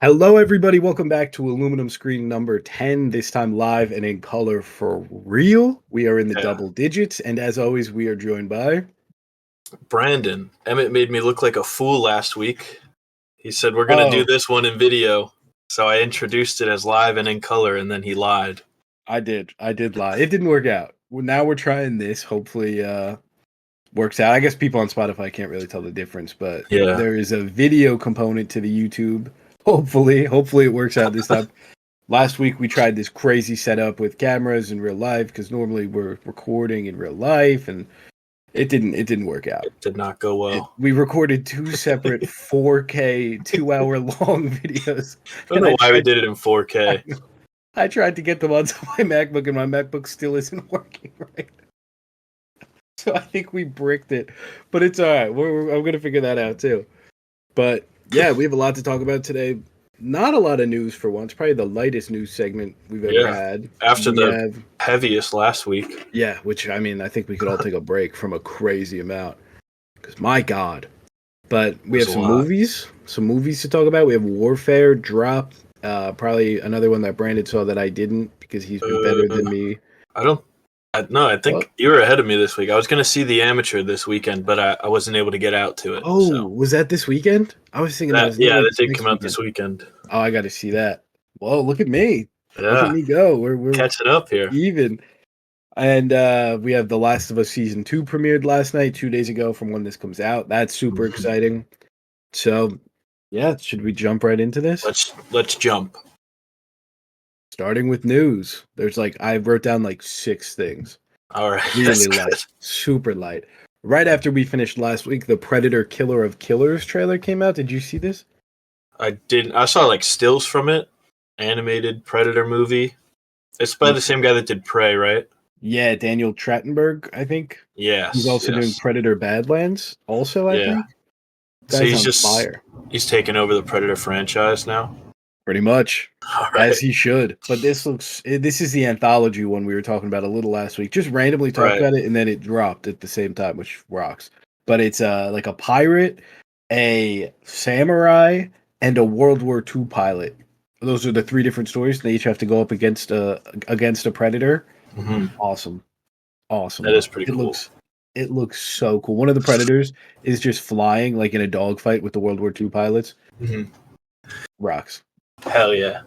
Hello, everybody. Welcome back to Aluminum Screen number 10, this time live and in color for real. We are in the Yeah. double digits, and as always, we are joined by Brandon. Emmett made me look like a fool last week. He said, we're going to do this one in video. So I introduced it as live and in color, and then he lied. I did lie. It didn't work out. Now we're trying this. Hopefully, works out. I guess people on Spotify can't really tell the difference, but Yeah. there is a video component to the YouTube. Hopefully it works out this time. Last week we tried this crazy setup with cameras in real life because normally we're recording in real life, and it didn't work out. It did not go well. We recorded two separate 4K 2-hour long videos. I don't know why we did it in 4K. I tried to get them onto my MacBook, and my MacBook still isn't working right. So I think we bricked it, but it's all right. I'm gonna figure that out too. But yeah, we have a lot to talk about today. Not a lot of news for once. Probably the lightest news segment we've ever had. After the heaviest last week. Yeah, which, I mean, I think we could all take a break from a crazy amount. Because, my God. But we have some movies to talk about. We have Warfare drop. Probably another one that Brandon saw that I didn't, because he's been better than me. I think you were ahead of me this week. I was going to see The Amateur this weekend, but I wasn't able to get out to it. Oh, so. Was that this weekend? I was thinking that did come out this weekend. Oh, I got to see that. Whoa, look at me. Yeah. Look at me go. We're catching up here. Even. And we have The Last of Us Season 2 premiered last night, 2 days ago from when this comes out. That's super exciting. So, yeah, should we jump right into this? Let's jump. Starting with news. I wrote down 6 things. All right. Really light. Super light. Right after we finished last week, the Predator Killer of Killers trailer came out. Did you see this? I didn't. I saw stills from it. Animated Predator movie. It's by the same guy that did Prey, right? Yeah, Daniel Trachtenberg, I think. Yes. He's also doing Predator Badlands, also, I think. So he's taken over the Predator franchise now? Pretty much. Right. As he should. But this is the anthology one we were talking about a little last week. Just randomly talked about it, and then it dropped at the same time, which rocks. But it's a pirate, a samurai, and a World War II pilot. Those are the 3 different stories. They each have to go up against a predator. Mm-hmm. Awesome. That is pretty cool. It looks so cool. One of the predators is just flying in a dogfight with the World War II pilots. Mm-hmm. Rocks. Hell yeah.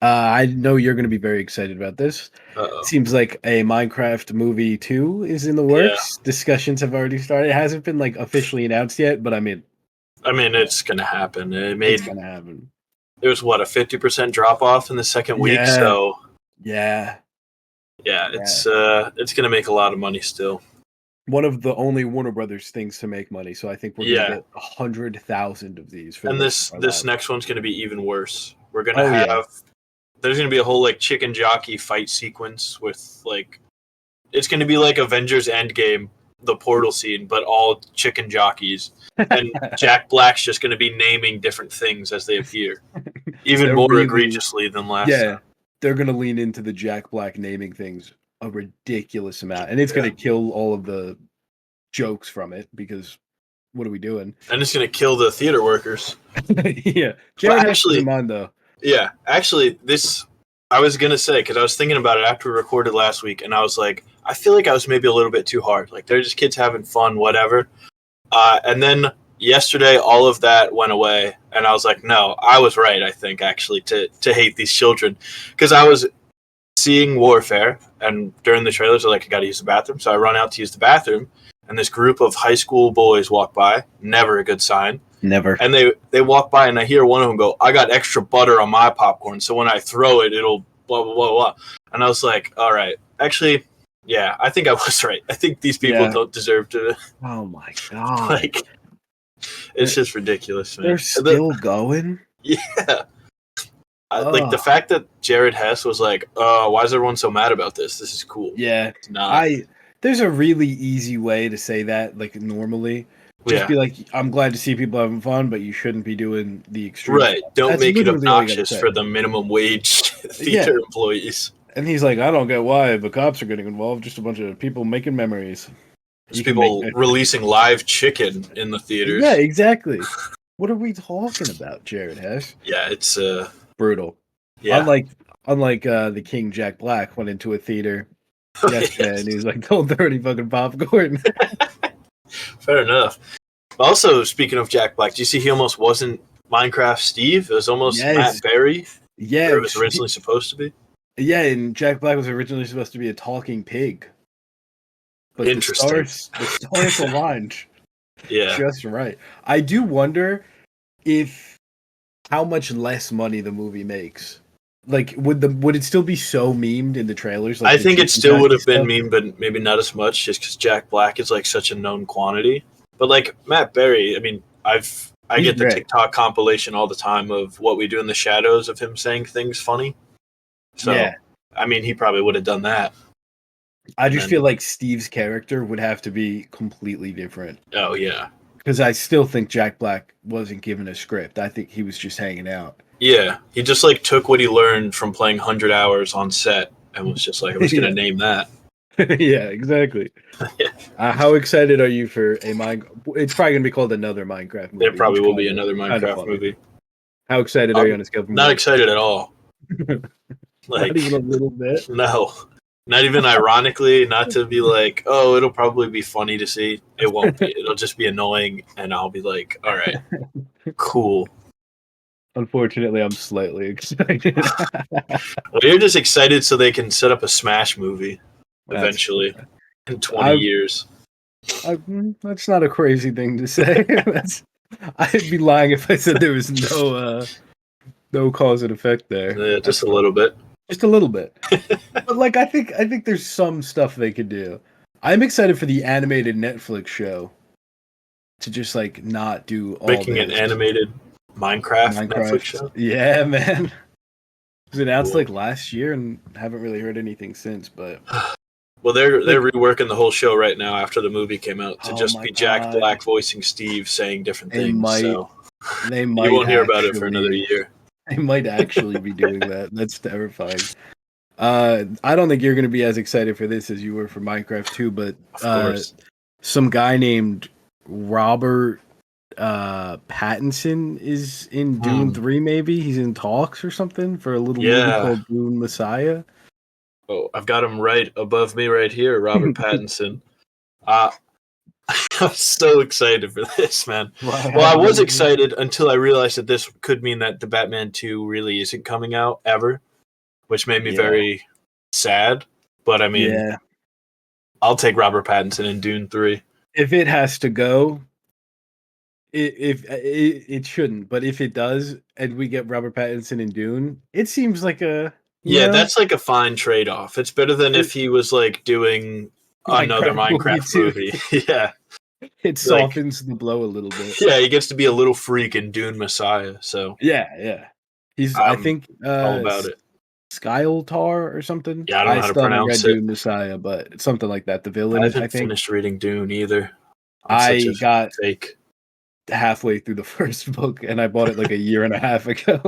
I know you're going to be very excited about this. Uh-oh. It seems like a Minecraft movie 2 is in the works. Yeah. Discussions have already started. It hasn't been officially announced yet, but I mean, it's going to happen. It's going to happen. There was a 50% drop off in the second week, so yeah, it's going to make a lot of money still. One of the only Warner Brothers things to make money, so I think we're going to get 100,000 of these. And this next one's going to be even worse. We're going to have there's going to be a whole chicken jockey fight sequence with it's going to be like Avengers Endgame, the portal scene, but all chicken jockeys. And Jack Black's just going to be naming different things as they appear, even more egregiously than last time. They're going to lean into the Jack Black naming things a ridiculous amount, and it's going to kill all of the jokes from it, because what are we doing? And it's going to kill the theater workers. Yeah. Jared actually, mind though. Yeah, actually, this I was going to say, because I was thinking about it after we recorded last week, and I was like, I feel like I was maybe a little bit too hard. They're just kids having fun, whatever. And then yesterday, all of that went away, and I was like, no, I was right, I think, actually, to hate these children. Because I was seeing Warfare, and during the trailers, they're like, I got to use the bathroom. So I run out to use the bathroom, and this group of high school boys walk by. Never a good sign. Never. And they walk by, and I hear one of them go, I got extra butter on my popcorn, so when I throw it, it'll blah, blah, blah, blah. And I was like, all right. Actually, yeah, I think I was right. I think these people don't deserve to. Oh, my God. It's just ridiculous, man. They're still going? Yeah. The fact that Jared Hess was like, why is everyone so mad about this? This is cool. Yeah. There's a really easy way to say that, normally. Just be like, I'm glad to see people having fun, but you shouldn't be doing the extreme. Right. Don't make it obnoxious for the minimum wage theater employees. And he's like, I don't get why the cops are getting involved. Just a bunch of people making memories. There's people releasing live chicken in the theaters. Yeah, exactly. What are we talking about, Jared Hess? Yeah, it's Brutal. yeah. Unlike the King Jack Black went into a theater yesterday Yes. and he was like, "Don't throw any fucking popcorn." Fair enough. Also, speaking of Jack Black, do you see he almost wasn't Minecraft Steve? It was almost Yes. Matt Berry, Yeah. where it was originally supposed to be. Yeah, and Jack Black was originally supposed to be a talking pig. But Interesting. the stars aligned Yeah. just right. I do wonder if how much less money the movie makes. Like, would it still be so memed in the trailers? Like I the think it cheesy still would Johnny have been stuff? mean, but maybe not as much, just because Jack Black is like such a known quantity. But like Matt Berry, I mean, I He's get the great. TikTok compilation all the time of what we do in the shadows of him saying things funny. So, Yeah. I mean, he probably would have done that. I just feel like Steve's character would have to be completely different. Oh yeah, Because I still think Jack Black wasn't given a script. I think he was just hanging out. yeah. He just like took what he learned from playing 100 hours on set and was just like, I'm just gonna name that. Yeah, exactly. Yeah. How excited are you for a It's probably gonna be called another Minecraft movie. There probably will be another Minecraft movie. How excited are you on a scale from Not excited at all. Not even a little bit. No, not even ironically. Not to be like, oh, it'll probably be funny to see. It won't be. It'll just be annoying, and I'll be like, all right, cool. Unfortunately, I'm slightly excited. Well, you're just excited so they can set up a Smash movie eventually in 20 years. That's not a crazy thing to say. I'd be lying if I said there was no cause and effect there. Just a little bit. Just a little bit. But like I think there's some stuff they could do. I'm excited for the animated Netflix show to just like not do all making an animated Minecraft Netflix show. Yeah, man. It was announced like last year and haven't really heard anything since, but well, they're reworking the whole show right now after the movie came out to just be Jack God. Black voicing Steve saying different things. They might you won't hear about it for another year. They might actually be doing that. That's terrifying. I don't think you're going to be as excited for this as you were for Minecraft 2, but some guy named Robert Pattinson is in Dune 3, maybe? He's in talks or something for a little movie called Dune Messiah. Oh, I've got him right above me right here, Robert Pattinson. I'm so excited for this, man. Well, I was excited until I realized that this could mean that the Batman 2 really isn't coming out ever, which made me very sad. But I mean, I'll take Robert Pattinson in Dune 3. If it has to go, it shouldn't. But if it does, and we get Robert Pattinson in Dune, it seems like a that's like a fine trade-off. It's better than if he was like doing another Minecraft movie. Yeah. It softens the blow a little bit. Yeah, he gets to be a little freak in Dune Messiah. So yeah. He's I think all about it. Skyltar or something. Yeah, I don't know how to pronounce it. Dune Messiah, but it's something like that. The villain. I haven't finished reading Dune either. I got halfway through the first book, and I bought it like a year and a half ago.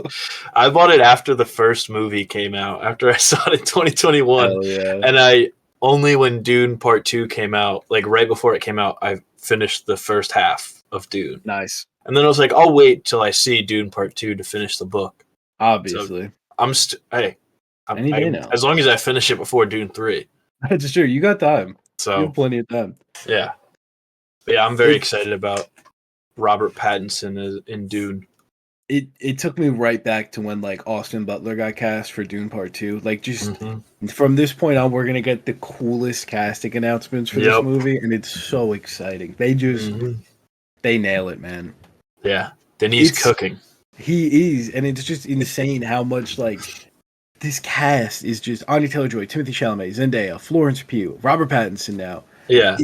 I bought it after the first movie came out. After I saw it in 2021, and I only when Dune Part 2 came out, like right before it came out, I finished the first half of Dune. Nice. And then I was like, I'll wait till I see Dune Part 2 to finish the book. Obviously. So as long as I finish it before Dune 3. That's true. You got time. So you have plenty of time. Yeah. But yeah, I'm very excited about Robert Pattinson in Dune. It took me right back to when like Austin Butler got cast for Dune Part 2. Like just from this point on, we're gonna get the coolest casting announcements for this movie, and it's so exciting. They just they nail it, man. Yeah. Then he's cooking. He is, and it's just insane how much like this cast is just Anya Taylor-Joy, Timothée Chalamet, Zendaya, Florence Pugh, Robert Pattinson now. Yeah.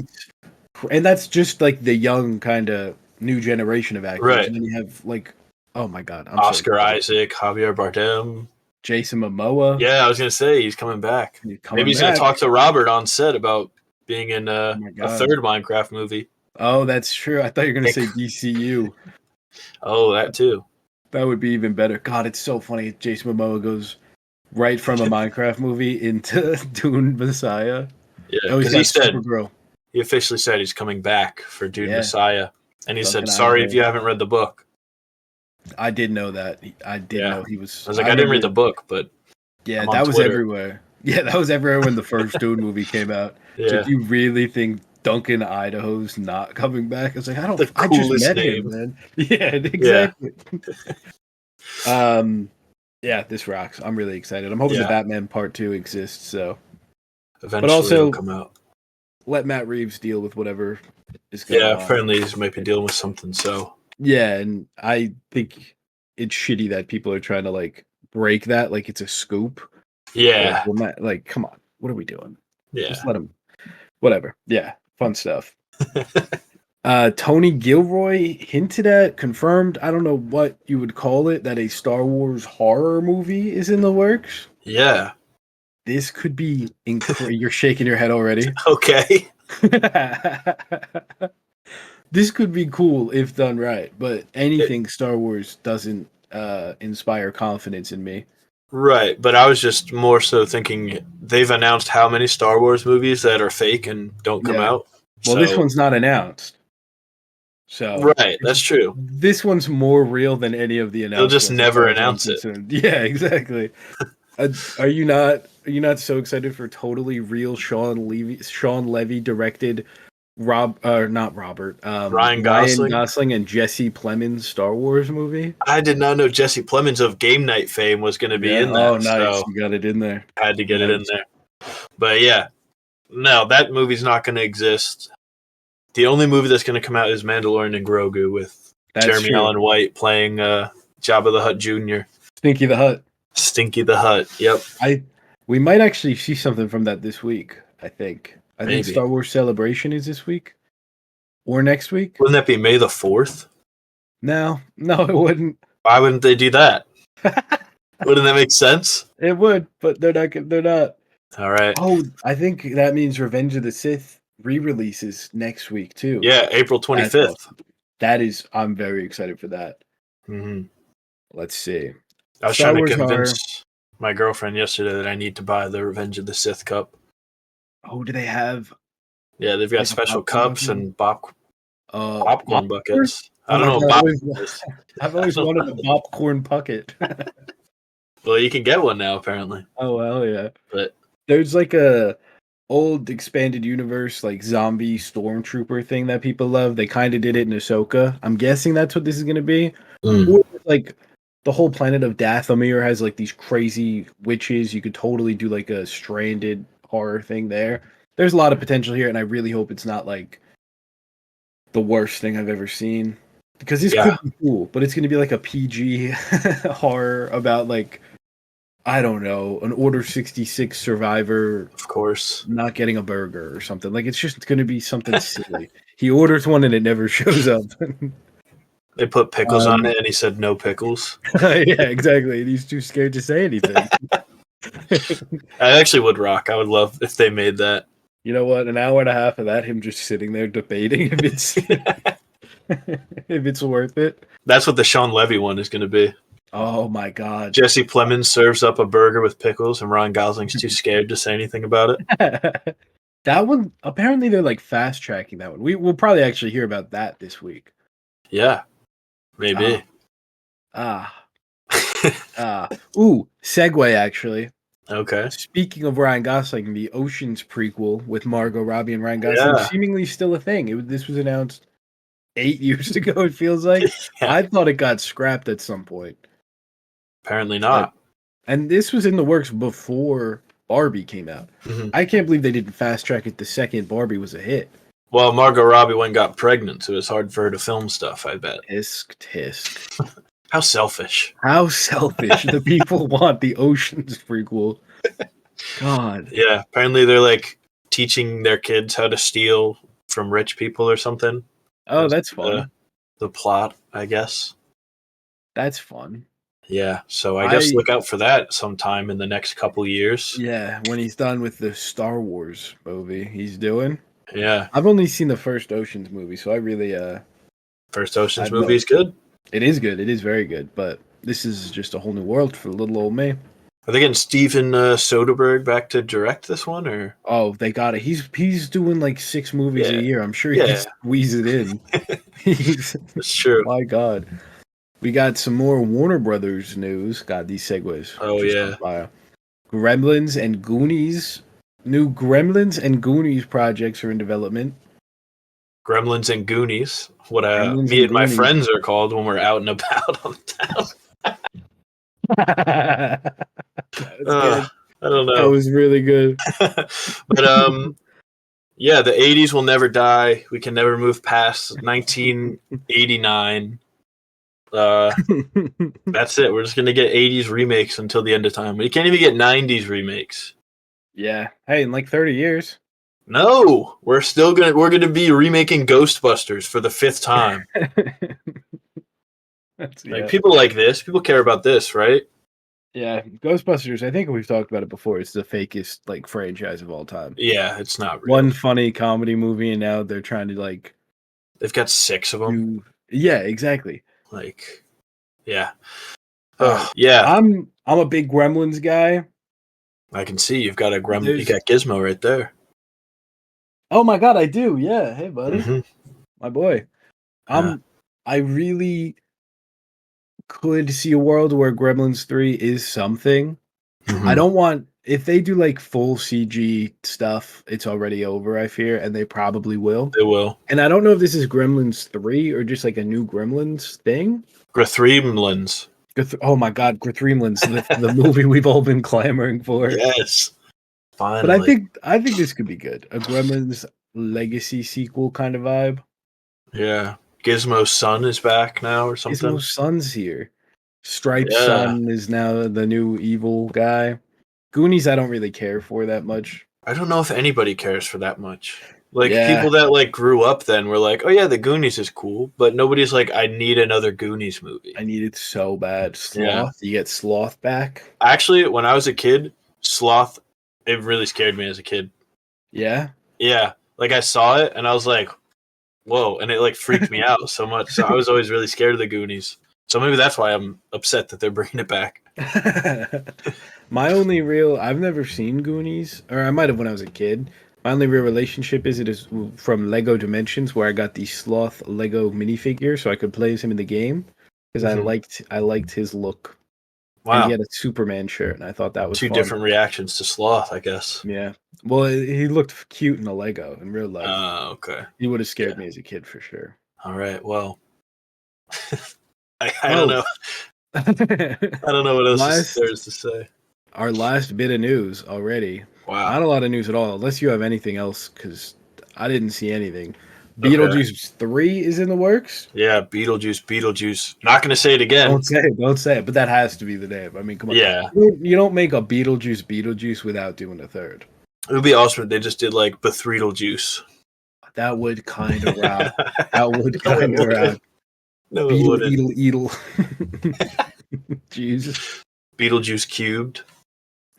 And that's just like the young kind of new generation of actors. Right. And then you have like, oh my God. Oscar Isaac, Javier Bardem. Jason Momoa. Yeah, I was going to say, he's coming back. Maybe he's going to talk to Robert on set about being in a third Minecraft movie. Oh, that's true. I thought you were going to say DCU. Oh, that too. That would be even better. God, it's so funny. Jason Momoa goes right from a Minecraft movie into Dune Messiah. Yeah, because he officially said he's coming back for Dune Messiah. And he said, sorry if you haven't read the book. I did know that. I did know he was. I was like, I didn't read the book, but yeah, I'm on that was Twitter. everywhere. Yeah, that was everywhere when the first Dune movie came out. It's like, Yeah, you really think Duncan Idaho's not coming back? I was like, the I just coolest met him, name. man. Yeah, Yeah, exactly. um, yeah, this rocks. I'm really excited. I'm hoping the yeah. Batman Part 2 exists. So, but Eventually, it'll also come out. let Matt Reeves deal with whatever is going Yeah, on. apparently he might be dealing with something. So Yeah, and I think it's shitty that people are trying to like break that like it's a scoop. yeah, Well, Matt, like, come on, what are we doing? yeah. Just let him. Whatever. Yeah, fun stuff. Tony Gilroy hinted at, confirmed, I don't know what you would call it, that a Star Wars horror movie is in the works. Yeah. This could be incredible. You're shaking your head already. Okay. This could be cool if done right, but It, anything Star Wars doesn't inspire confidence in me. right, but I was just more so thinking they've announced how many Star Wars movies that are fake and don't come Yeah. out. Well, this So one's not announced. So right, that's true. this one's more real than any of the They'll just announcements, as never far as I'm announce it. concerned. Yeah, exactly. Are you not? Are you not so excited for totally real Sean Levy directed not Robert, Ryan Ryan Gosling. Gosling and Jesse Plemons Star Wars movie? I did not know Jesse Plemons of Game Night fame was going to be Yeah. in Oh, that, nice. so You got it in there. I had to get it in Nice. there. But yeah, no, that movie's not going to exist. The only movie that's going to come out is Mandalorian and Grogu with That's Jeremy true. Allen White playing Jabba the Hutt Jr. Stinky the Hut. Stinky the Hutt. Yep. We might actually see something from that this week. I think. I think Maybe. Star Wars Celebration is this week or next week. Wouldn't that be May the 4th? No, it wouldn't. Why wouldn't they do that? Wouldn't that make sense? It would, but they're not. They're not. All right. Oh, I think that means Revenge of the Sith re-releases next week too. Yeah, April 25th. Awesome. That is, I'm very excited for that. Mm-hmm. Let's see. I was Star trying to Wars convince my girlfriend yesterday that I need to buy the Revenge of the Sith cup. Oh, do they have? Yeah, they've got Like a special popcorn cups bucket? and popcorn buckets. Oh I don't know God, what bop is. I've always wanted a popcorn bucket. Well, you can get one now, apparently. Oh well, yeah. But There's like a old expanded universe like zombie stormtrooper thing that people love. They kind of did it in Ahsoka. I'm guessing that's what this is going to be. Or like the whole planet of Dathomir has like these crazy witches. You could totally do like a stranded horror thing there. There's a lot of potential here, and I really hope it's not like the worst thing I've ever seen. Because this could be cool, but it's going to be like a PG horror about like, I don't know, an Order 66 survivor, of course, not getting a burger or something. Like, it's just going to be something silly. He orders one and it never shows up. They put pickles on it, and he said no pickles. Yeah, exactly. And he's too scared to say anything. I actually would rock. I would love if they made that. You know what? An hour and a half of that, him just sitting there debating if it's if it's worth it. That's what the Sean Levy one is going to be. Oh my God. Jesse Plemons serves up a burger with pickles, and Ryan Gosling's too scared to say anything about it. That one, apparently they're like fast tracking that one. We'll probably actually hear about that this week. Yeah, maybe. Ooh, segue actually. Okay. Speaking of Ryan Gosling, the Oceans prequel with Margot Robbie and Ryan Gosling seemingly still a thing. This was announced 8 years ago, it feels like. Yeah. I thought it got scrapped at some point. Apparently not. And this was in the works before Barbie came out. Mm-hmm. I can't believe they didn't fast track it the second Barbie was a hit. Well, Margot Robbie went and got pregnant, so it's hard for her to film stuff, I bet. Tisk. How selfish. How selfish. The people want the Oceans prequel. God. Yeah, apparently they're like teaching their kids how to steal from rich people or something. Oh, that's fun. The plot, I guess. That's fun. Yeah, so I guess look out for that sometime in the next couple years. Yeah, when he's done with the Star Wars movie he's doing. Yeah. I've only seen the first Oceans movie, so I really First Oceans movie is good. It is good. It is very good, but this is just a whole new world for little old me. Are they getting Steven Soderbergh back to direct this one, or? Oh, they got it. He's doing like 6 movies a year. I'm sure he can squeeze it in. That's true. My God. We got some more Warner Brothers news. God, these segues Oh just on yeah, fire. Gremlins and Goonies. New Gremlins and Goonies projects are in development. Gremlins and Goonies. What Gremlins me and and my Goonies. friends are called when we're out and about on town. That's good. I don't That know. was really good. But yeah, the 80s will never die. We can never move past 1989. That's it. We're just gonna get 80s remakes until the end of time. We can't even get 90s remakes. Yeah. Hey, in like 30 years. No, we're gonna be remaking Ghostbusters for the 5th time. Like people like this, people care about this, right? Yeah, Ghostbusters. I think we've talked about it before. It's the fakest like franchise of all time. Yeah, it's not real. One funny comedy movie, and now they're trying to like. They've got 6 of them. Yeah, exactly. Like, yeah, yeah. I'm a big Gremlins guy. I can see you've got a Gremlin. You got Gizmo right there. Oh my god, I do. Yeah, hey buddy, my boy. Yeah. I really could see a world where Gremlins 3 is something. I don't want if they do like full CG stuff, it's already over, I fear, and they probably will. They will. And I don't know if this is Gremlins 3 or just like a new Gremlins thing. Gremlins. Oh my god, Gremlins, the movie we've all been clamoring for. Yes. Finally. But I think this could be good. A Gremlins legacy sequel kind of vibe. Yeah. Gizmo's son is back now or something. Gizmo's son's here. Stripe's son is now the new evil guy. Goonies I don't really care for that much. I don't know if anybody cares for that much. Like people that like grew up then were like, "Oh yeah, the Goonies is cool," but nobody's like, "I need another Goonies movie." I need it so bad. Sloth, you get Sloth back. Actually, when I was a kid, Sloth, it really scared me as a kid. Yeah. Yeah, like I saw it and I was like, "Whoa!" and it like freaked me out so much. So I was always really scared of the Goonies. So maybe that's why I'm upset that they're bringing it back. My only real, I've never seen Goonies, or I might have when I was a kid. My only real relationship is from Lego Dimensions, where I got the Sloth Lego minifigure, so I could play as him in the game because I liked his look. Wow, and he had a Superman shirt, and I thought that was two different reactions to Sloth, I guess. Yeah, well, he looked cute in a Lego in real life. Oh, okay. He would have scared me as a kid for sure. All right, well, I don't know. I don't know what else there is to say. Our last bit of news already. Wow. Not a lot of news at all, unless you have anything else, because I didn't see anything. Beetlejuice 3 is in the works. Yeah, Beetlejuice. Not going to say it again. Don't say it, but that has to be the name. I mean, come on. Yeah. You don't make a Beetlejuice without doing a third. It would be awesome if they just did like Beetlejuice. That would kind of rock. That would kind of rock. No, it wouldn't. Beetle. Jesus. Beetlejuice cubed.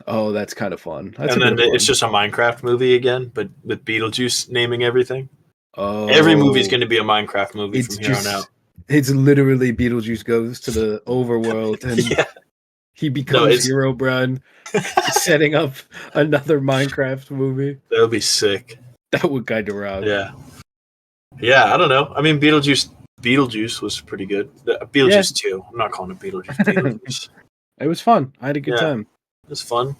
Oh, that's kind of fun. And then it's just a Minecraft movie again, but with Beetlejuice naming everything. Oh, every movie is going to be a Minecraft movie from here on out. It's literally Beetlejuice goes to the overworld and he becomes Herobrine, setting up another Minecraft movie. That would be sick. That would kind of rock. Yeah. I don't know. I mean, Beetlejuice was pretty good. Beetlejuice 2. I'm not calling it Beetlejuice. It was fun. I had a good time. It was fun.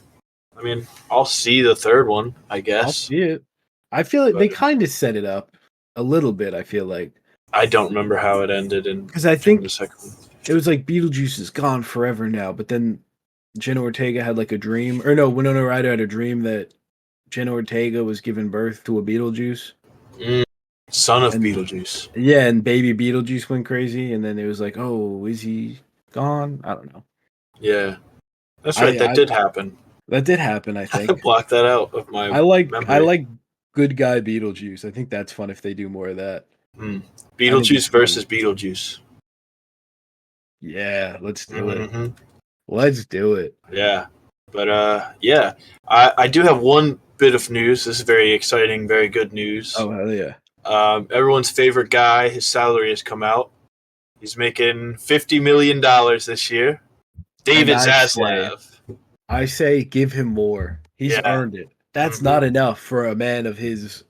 I mean, I'll see the third one, I guess. I'll see it. I feel like they kind of set it up a little bit, I feel like. I don't remember how it ended. Because I think the second one. It was like Beetlejuice is gone forever now, but then Jenna Ortega had like a dream. Or no, Winona Ryder had a dream that Jenna Ortega was giving birth to a Beetlejuice. Son of Beetlejuice. Yeah, and baby Beetlejuice went crazy, and then it was like, oh, is he gone? I don't know. Yeah. That's right. That did happen. That did happen, I think. I blocked that out of my I like memory. good guy Beetlejuice. I think that's fun if they do more of that. Beetlejuice versus Beetlejuice. Yeah, let's do it. Let's do it. Yeah. But I do have one bit of news. This is very exciting, very good news. Oh, hell yeah. Everyone's favorite guy, his salary has come out. He's making $50 million this year. David Zaslav. I say give him more. He's earned it. That's not enough for a man of his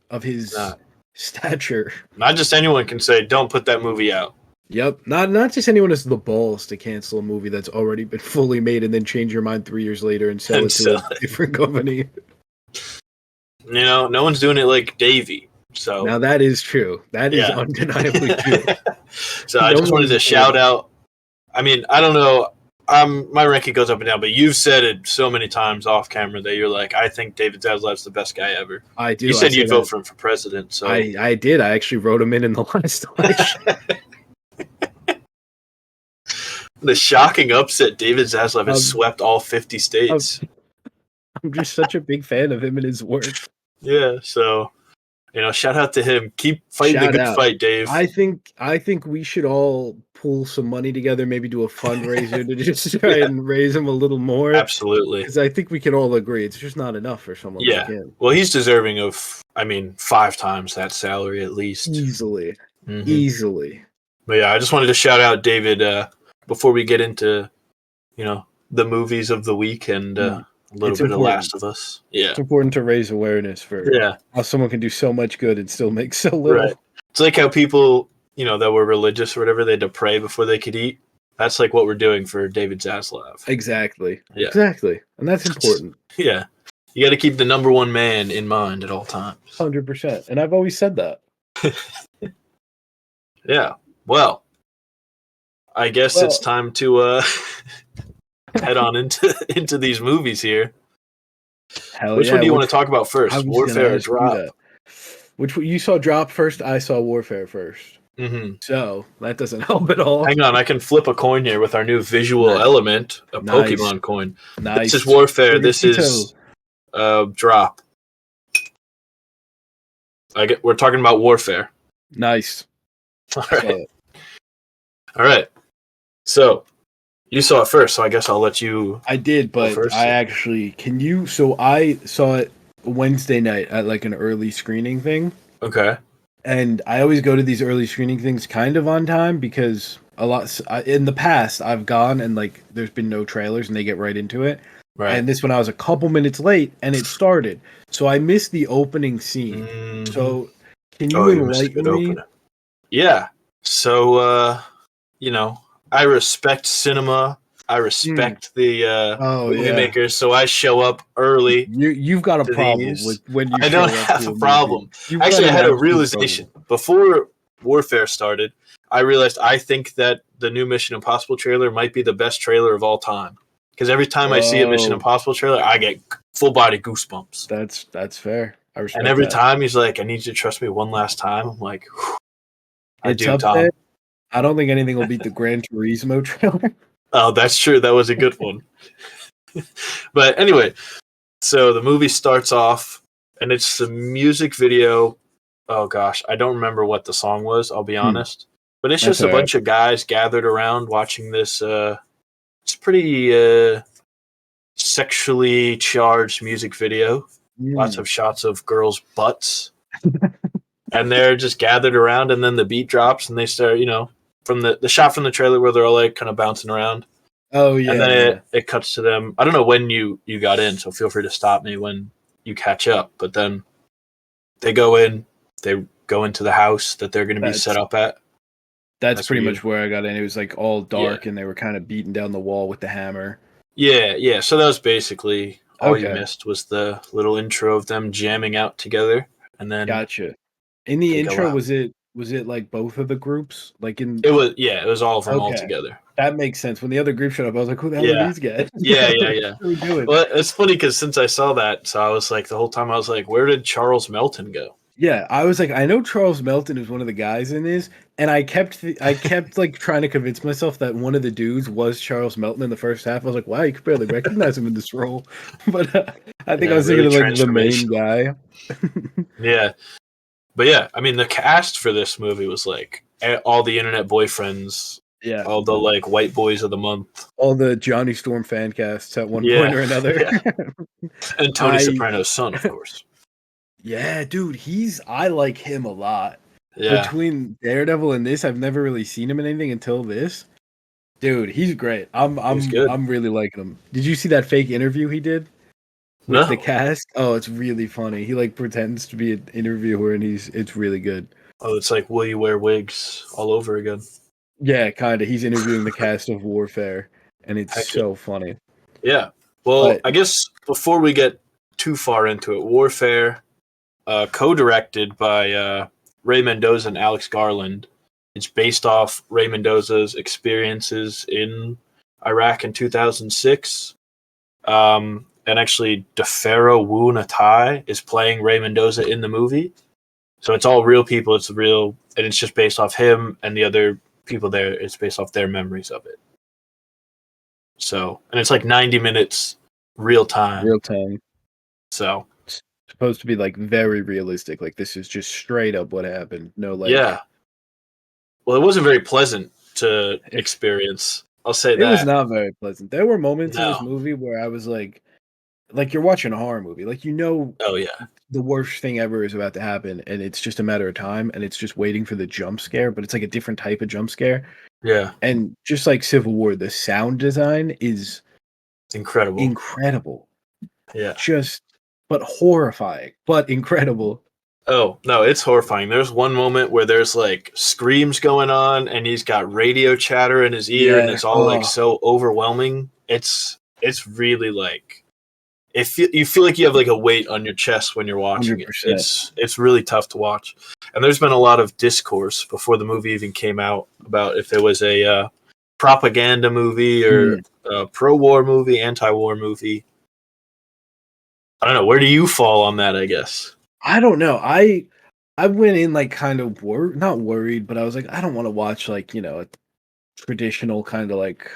stature. Not just anyone can say, don't put that movie out. Yep. Not just anyone has the balls to cancel a movie that's already been fully made and then change your mind 3 years later and sell And it to so, a different company. no one's doing it like Davey. So Now that is true. That is yeah. undeniably true. So I No just one wanted is to doing shout it. out. I mean, I don't know. My ranking goes up and down, but you've said it so many times off camera that you're like, I think David Zaslav's the best guy ever. I You do. I said say you'd vote that. for him for president. So I did. I actually wrote him in the last election. the shocking upset, David Zaslav has Um, swept all 50 states. I'm just such a big fan of him and his work. Yeah, so shout out to him. Keep fighting the Shout good out. fight, Dave. I think we should all pool some money together, maybe do a fundraiser to just try Yeah, and raise him a little more. absolutely. Because I think we can all agree it's just not enough for someone like Yeah. him. Well, he's deserving of, 5 times that salary at least. Easily. Mhm. Easily. But yeah, I just wanted to shout out David before we get into, the movies of the week and a little It's bit of important. Last of Us. Yeah. It's important to raise awareness for how someone can do so much good and still make so little. Right. It's like how people, that were religious or whatever, they had to pray before they could eat. That's like what we're doing for David Zaslav. Exactly. Yeah. Exactly. And that's important. Yeah. You got to keep the number one man in mind at all times. 100%. And I've always said that. Yeah. Well, I guess it's time to head on into these movies here. Which one do you want to talk about first? Warfare or Drop? Which one you saw Drop first? I saw Warfare first. Mm-hmm. So that doesn't help at all. Hang on, I can flip a coin here with our new visual element, a Pokemon coin. Nice. This is Warfare. This is Drop. We're talking about Warfare. Nice. All right. So you saw it first, so I guess I'll let you. I did, but I actually So I saw it Wednesday night at like an early screening thing. Okay. And I always go to these early screening things kind of on time because in the past I've gone and like there's been no trailers and they get right into it. Right. And this one I was a couple minutes late and it started. So I missed the opening scene. Mm-hmm. So can you enlighten me? Yeah. So I respect cinema. I respect the movie makers, so I show up early. You've got a problem with when you. I don't have a problem. Actually, I had a realization before Warfare started. I realized I think that the new Mission Impossible trailer might be the best trailer of all time. Because every time I see a Mission Impossible trailer, I get full body goosebumps. That's fair. I respect. And every time he's like, "I need you to trust me one last time." I'm like, "I do, Tom." There. I don't think anything will beat the Gran Turismo trailer. Oh, that's true. That was a good one. But anyway, so the movie starts off, and it's the music video. Oh, gosh. I don't remember what the song was, I'll be honest. But it's just a bunch of guys gathered around watching this. It's pretty sexually charged music video. Lots of shots of girls' butts. And they're just gathered around, and then the beat drops, and they start, from the shot from the trailer where they're all like kind of bouncing around. Oh yeah. And then it cuts to them. I don't know when you got in, so feel free to stop me when you catch up. But then they go into the house that they're going to be set up at. That's pretty much where I got in. It was like all dark and they were kind of beating down the wall with the hammer. Yeah. So that was basically all you missed was the little intro of them jamming out together. And then gotcha. In the intro, was it like both of the groups? Like it was all of them all together. That makes sense. When the other group showed up, I was like, "Who the hell are these guys?" Yeah. What are we doing? Well, it's funny because since I saw that, so I was like the whole time I was like, "Where did Charles Melton go?" Yeah, I was like, I know Charles Melton is one of the guys in this, and I kept like trying to convince myself that one of the dudes was Charles Melton in the first half. I was like, wow, you could barely recognize him in this role, but I think I was thinking of like the main guy. Yeah, but yeah, I mean the cast for this movie was like all the internet boyfriends, all the like white boys of the month, all the Johnny Storm fan casts at one point or another, and Tony Soprano's son, of course. Yeah, dude, I like him a lot. Yeah. Between Daredevil and this, I've never really seen him in anything until this. Dude, he's great. I'm really liking him. Did you see that fake interview he did with the cast? Oh, it's really funny. He like pretends to be an interviewer and it's really good. Oh, it's like will you wear wigs all over again? Yeah, kind of. He's interviewing the cast of Warfare, and it's Heck yeah. so funny. Yeah. Well, But I guess before we get too far into it, Warfare, co-directed by Ray Mendoza and Alex Garland. It's based off Ray Mendoza's experiences in Iraq in 2006. And actually, DeFaro Wu Natai is playing Ray Mendoza in the movie. So it's all real people. It's real, and it's just based off him and the other people there. It's based off their memories of it. So, and it's like 90 minutes real time. real time. So, It's supposed to be like very realistic. Like this is just straight up what happened. No, like yeah. Well, it wasn't very pleasant to experience. I'll say it was that. not very pleasant. There were moments in this No. movie where I was like you're watching a horror movie. Like Oh yeah. the worst thing ever is about to happen, and it's just a matter of time, and it's just waiting for the jump scare. But it's like a different type of jump scare. Yeah. And just like Civil War, the sound design is Incredible. incredible. Yeah. Just but horrifying, but incredible. Oh, no, it's horrifying. There's one moment where there's like screams going on and he's got radio chatter in his ear and Yeah. it's all like so overwhelming. It's really like you feel like you have like a weight on your chest when you're watching 100%. it. It's really tough to watch. And there's been a lot of discourse before the movie even came out about if it was a propaganda movie or a pro-war movie, anti-war movie. I don't know. Where do you fall on that, I guess? I don't know. I went in like kind of not worried, but I was like, I don't want to watch like, a traditional kind of like,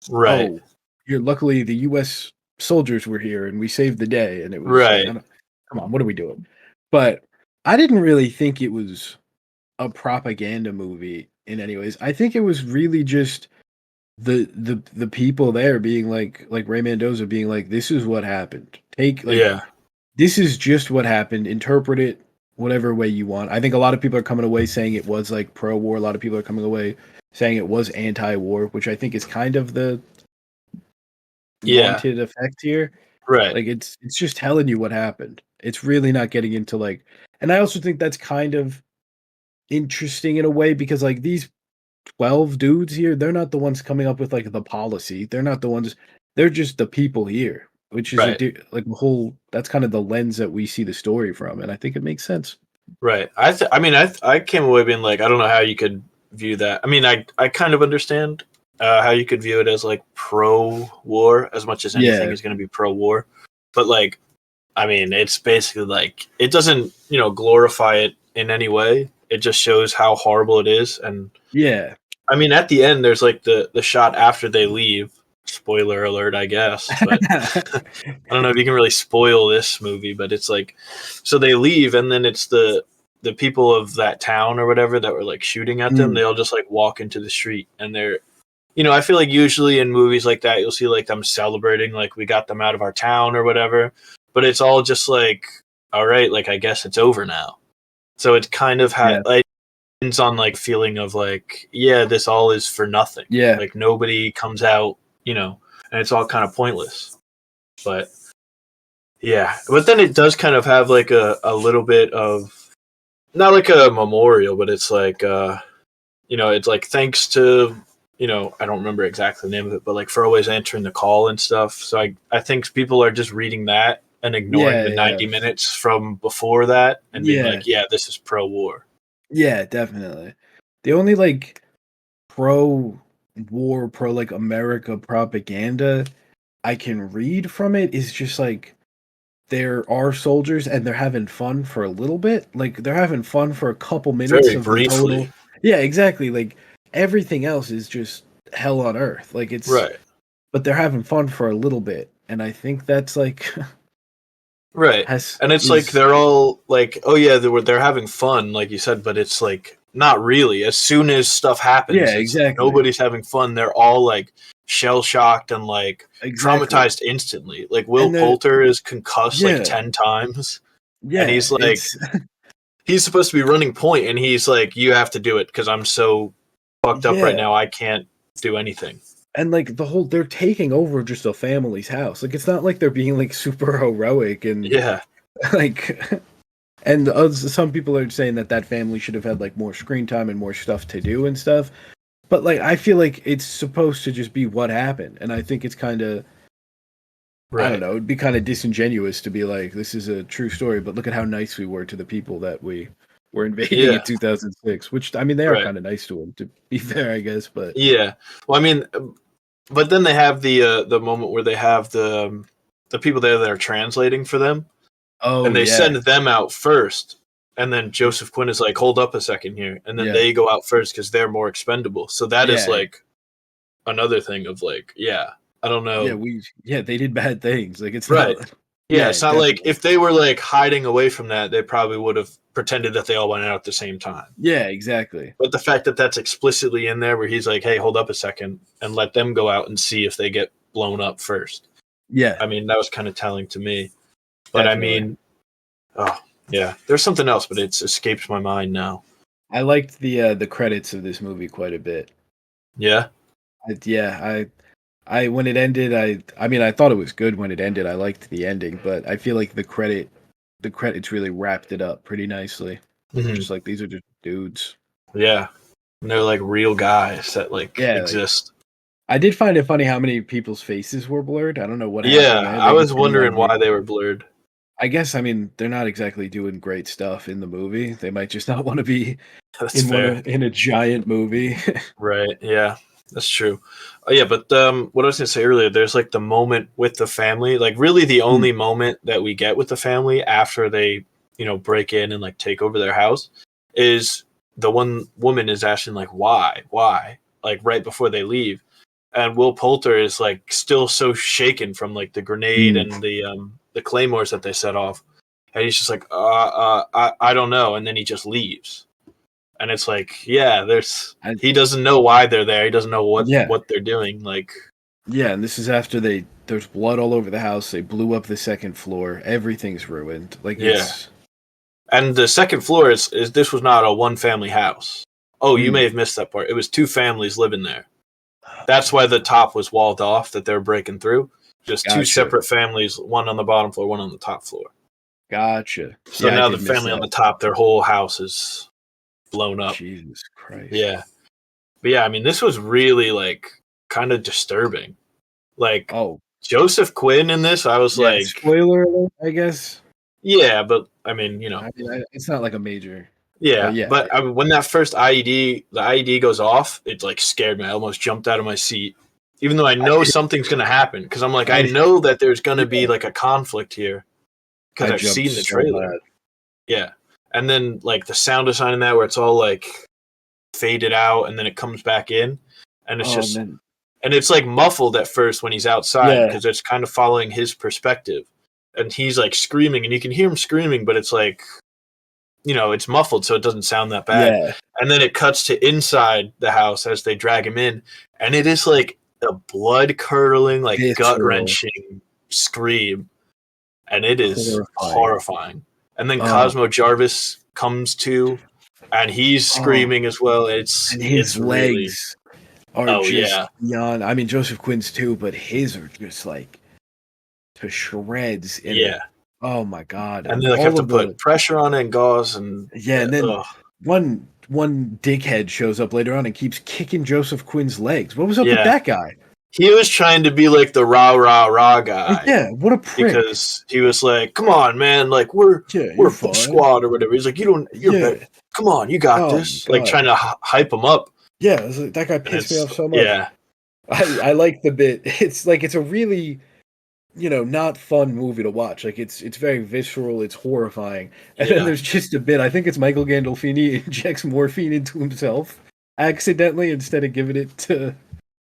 Right. oh, you're luckily the US soldiers were here and we saved the day. And it was Right. like, come on, what are we doing? But I didn't really think it was a propaganda movie in any ways. I think it was really just the people there being like Ray Mendoza being like, this is what happened. This is just what happened. Interpret it whatever way you want. I think a lot of people are coming away saying it was like pro-war. A lot of people are coming away saying it was anti-war, which I think is kind of the wanted effect here. Right. Like it's just telling you what happened. It's really not getting into like, and I also think that's kind of interesting in a way because like these 12 dudes here, they're not the ones coming up with like the policy. They're not the ones. They're just the people here, which is like the whole. That's kind of the lens that we see the story from, and I think it makes sense. Right. I came away being like, I don't know how you could view that. I mean, I kind of understand how you could view it as like pro-war as much as anything is going to be pro-war, but like, I mean, it's basically like it doesn't glorify it in any way. It just shows how horrible it is, and I mean, at the end, there's like the shot after they leave. Spoiler alert, I guess. But I don't know if you can really spoil this movie, but it's like, so they leave, and then it's the people of that town or whatever that were like shooting at them. They all just like walk into the street, and they're, I feel like usually in movies like that, you'll see like them celebrating, like we got them out of our town or whatever. But it's all just like, all right, like I guess it's over now. So it kind of like ends on like feeling of like, yeah, this all is for nothing. Yeah. Like nobody comes out, and it's all kind of pointless. But yeah. But then it does kind of have like a little bit of not like a memorial, but it's like it's like thanks to I don't remember exactly the name of it, but like for always answering the call and stuff. So I think people are just reading that and ignoring the 90 minutes from before that and being like, yeah, this is pro-war. Yeah, definitely. The only like pro-war, pro like America propaganda I can read from it is just like there are soldiers and they're having fun for a little bit. Like they're having fun for a couple minutes Very briefly. Total. Yeah, exactly. Like everything else is just hell on earth. Like it's right. But they're having fun for a little bit, and I think that's like right. And it's like they're all like, oh yeah, they're having fun, like you said, but it's like not really. As soon as stuff happens, exactly. Nobody's having fun. They're all like shell shocked and like traumatized instantly. Like Will Poulter is concussed like 10 times. Yeah, and he's like, he's supposed to be running point, and he's like, you have to do it because I'm so fucked up right now. I can't do anything. And like they're taking over just a family's house. Like it's not like they're being like super heroic and like. And some people are saying that family should have had like more screen time and more stuff to do and stuff. But like, I feel like it's supposed to just be what happened, and I think it's kind of, I don't Right. know, it'd be kind of disingenuous to be like, this is a true story, but look at how nice we were to the people that we were invading Yeah. in 2006. Which, I mean, they are Right. kind of nice to them, to be fair, I guess. But Yeah. Well, I mean, but then they have the moment where they have the people there that are translating for them, oh and they yeah, send them out first. And then Joseph Quinn is like, "Hold up a second here," and then yeah, they go out first because they're more expendable. So that is yeah, like another thing of like, yeah, I don't yeah. know. They did bad things. Like it's Right. not. Yeah, Yeah, it's not like definitely. if they were like hiding away from that, they probably would have pretended that they all went out at the same time. Yeah, exactly. But the fact that that's explicitly in there, where he's like, "Hey, hold up a second, and let them go out and see if they get blown up first." Yeah, I mean, that was kind of telling to me. But I definitely. mean, oh yeah, there's something else, but it's escaped my mind now. I liked the credits of this movie quite a bit. Yeah. Yeah, I when it ended, I mean, I thought it was good when it ended. I liked the ending, but I feel like the credits really wrapped it up pretty nicely. Hmm. Just like these are just dudes. Yeah. And they're like real guys that like Yeah, like exist. I did find it funny how many people's faces were blurred. I don't know what happened Yeah, there. I They was just didn't want wondering to be. why they were blurred. I guess I mean they're not exactly doing great stuff in the movie. They might just not want to be That's fair. in a giant movie. Right. Yeah, that's true. Oh, yeah, but what I was gonna say earlier, there's like the moment with the family, like really the Hmm. only moment that we get with the family after they, break in and like take over their house, is the one woman is asking like why, like right before they leave, and Will Poulter is like still so shaken from like the grenade Mm. and the claymores that they set off, and he's just like I don't know, and then he just leaves. And it's like, yeah, I, he doesn't know why they're there. He doesn't know yeah, what they're doing. Like, yeah, and this is after there's blood all over the house. They blew up the second floor. Everything's ruined. Like yeah. it's And the second floor is this was not a one family house. Oh, you may mm, have missed that part. It was two families living there. That's why the top was walled off that they're breaking through. Just two gotcha, separate families, one on the bottom floor, one on the top floor. gotcha. So Yeah, I now the did miss family on that. the top, their whole house is blown up. Jesus Christ. Yeah. But yeah, I mean, this was really like kind of disturbing. Like Oh, Joseph Quinn in this, I was yeah. like, Spoiler alert, I guess. yeah, but I mean, I mean, it's not like a major, but yeah. yeah, But I mean, when that first the IED goes off, it like scared me. I almost jumped out of my seat, even though I I, know something's gonna happen. Because I'm like, I I, know that there's gonna be yeah, like a conflict here because I I've jumped seen the so trailer. hard. Yeah, and then like the sound design in that where it's all like faded out and then it comes back in, and it's Oh, just man, and it's like muffled at first when he's outside yeah, because it's kind of following his perspective, and he's like screaming, and you can hear him screaming, but it's like it's muffled, so it doesn't sound that bad. yeah. And then it cuts to inside the house as they drag him in, and it is like a blood curdling, like gut Visceral, wrenching scream, and it is horrifying. horrifying. And then Oh, Cosmo Jarvis comes to, and he's oh, screaming as well. and It's his really, legs are oh just yeah, beyond. I mean, Joseph Quinn's too, but his are just like to shreds in it. yeah. Oh my god! And And they like have all to of the put pressure on it and gauze and yeah, and then ugh. one dickhead shows up later on and keeps kicking Joseph Quinn's legs. What was up with Yeah. that guy? He was trying to be like the rah rah rah guy Yeah, what a prick. because he was like, "Come on, man! Like we're Yeah, we're you're a book fine. squad or whatever." He's like, "You don't, you're better. Yeah. Come on, you got Oh my this." Like god. trying to hype him up, Yeah, that guy and pissed me it's off so much. yeah, I like the bit. It's like it's a really not fun movie to watch. Like it's very visceral, it's horrifying. And then yeah. there's just a bit, I think it's Michael Gandolfini injects morphine into himself accidentally instead of giving it to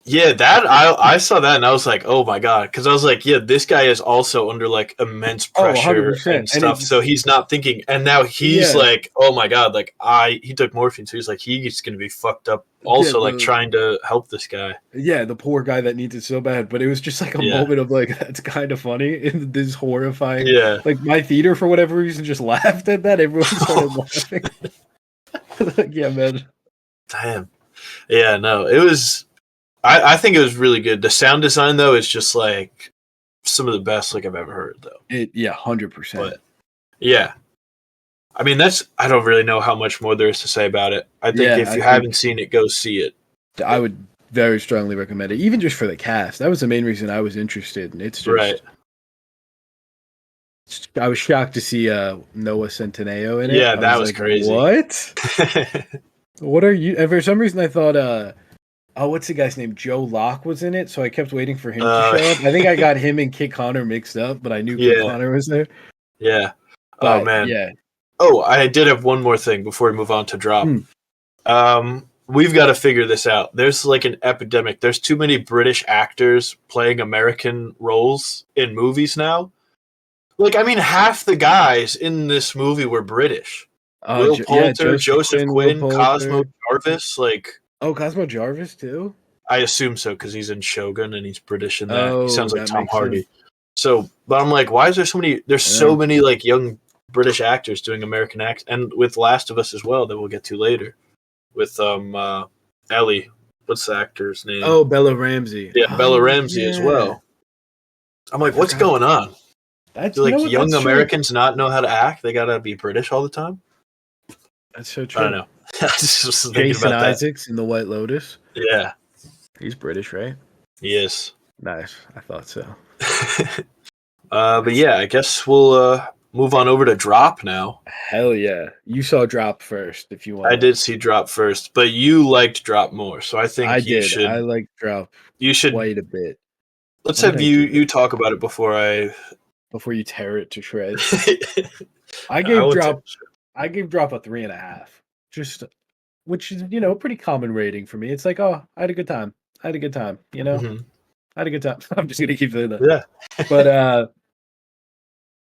Yeah, that I saw that and I was like, oh my god, because I was like, yeah, this guy is also under like immense oh, pressure 100%. and And stuff, so it's he's not thinking. And now he's yeah, like, oh my god, like he took morphine, so he's like he's gonna be fucked up. yeah, Also, like trying to help this guy. the poor guy that needs it so bad, but it was just like a Yeah, moment of like that's kind of funny in this horrifying yeah. like my theater for whatever reason just laughed at that. Everyone started laughing. Like, yeah, man. Damn. Yeah, no, it was. I think it was really good. The sound design though is just like some of the best like I've ever heard though. Yeah, 100%. But yeah, I mean, I don't really know how much more there is to say about it. I think Yeah, if I you think haven't seen it, go see it. I would very strongly recommend it, even just for the cast. That was the main reason I was interested, and it's just. Right. I was shocked to see Noah Centineo in it. Yeah, I that was was like, crazy. what? What are you? And for some reason, I thought, what's the guy's name? Joe Locke was in it, so I kept waiting for him to show up. I think I got him and Kit Connor mixed up, but I knew Kit Connor was there. Yeah. But, oh man. Yeah. Oh, I did have one more thing before we move on to drop. We've got to figure this out. There's like an epidemic. There's too many British actors playing American roles in movies now. Like, I mean, half the guys in this movie were British. Will Poulter, Joseph Quinn, Cosmo Jarvis. Like, Cosmo Jarvis too? I assume so because he's in Shogun and he's British in that. Oh, he sounds like Tom Hardy. Sense. So, but I'm like, why is there so many? There's so many like young British actors doing American acts, and with Last of Us as well that we'll get to later. With Ellie, what's the actor's name? Oh, Bella Ramsey. Yeah, Bella Ramsey as well. I'm like, what's going on? Do like young Americans not know how to act? They gotta be British all the time. That's so true. I don't know. I just was thinking Jason about Isaacs in The White Lotus. Yeah, he's British, right? He is. Nice. I thought so. But yeah, I guess we'll move on over to Drop now. Hell yeah. You saw Drop first, if you want. I did see Drop first, but you liked Drop more, so I think you should. I like Drop you should quite a bit. Let's have you talk about it before you tear it to shreds. I gave Drop a 3.5. Just which is, pretty common rating for me. It's like, oh, I had a good time. I had a good time, Mm-hmm. I had a good time. I'm just gonna keep saying that. Yeah. But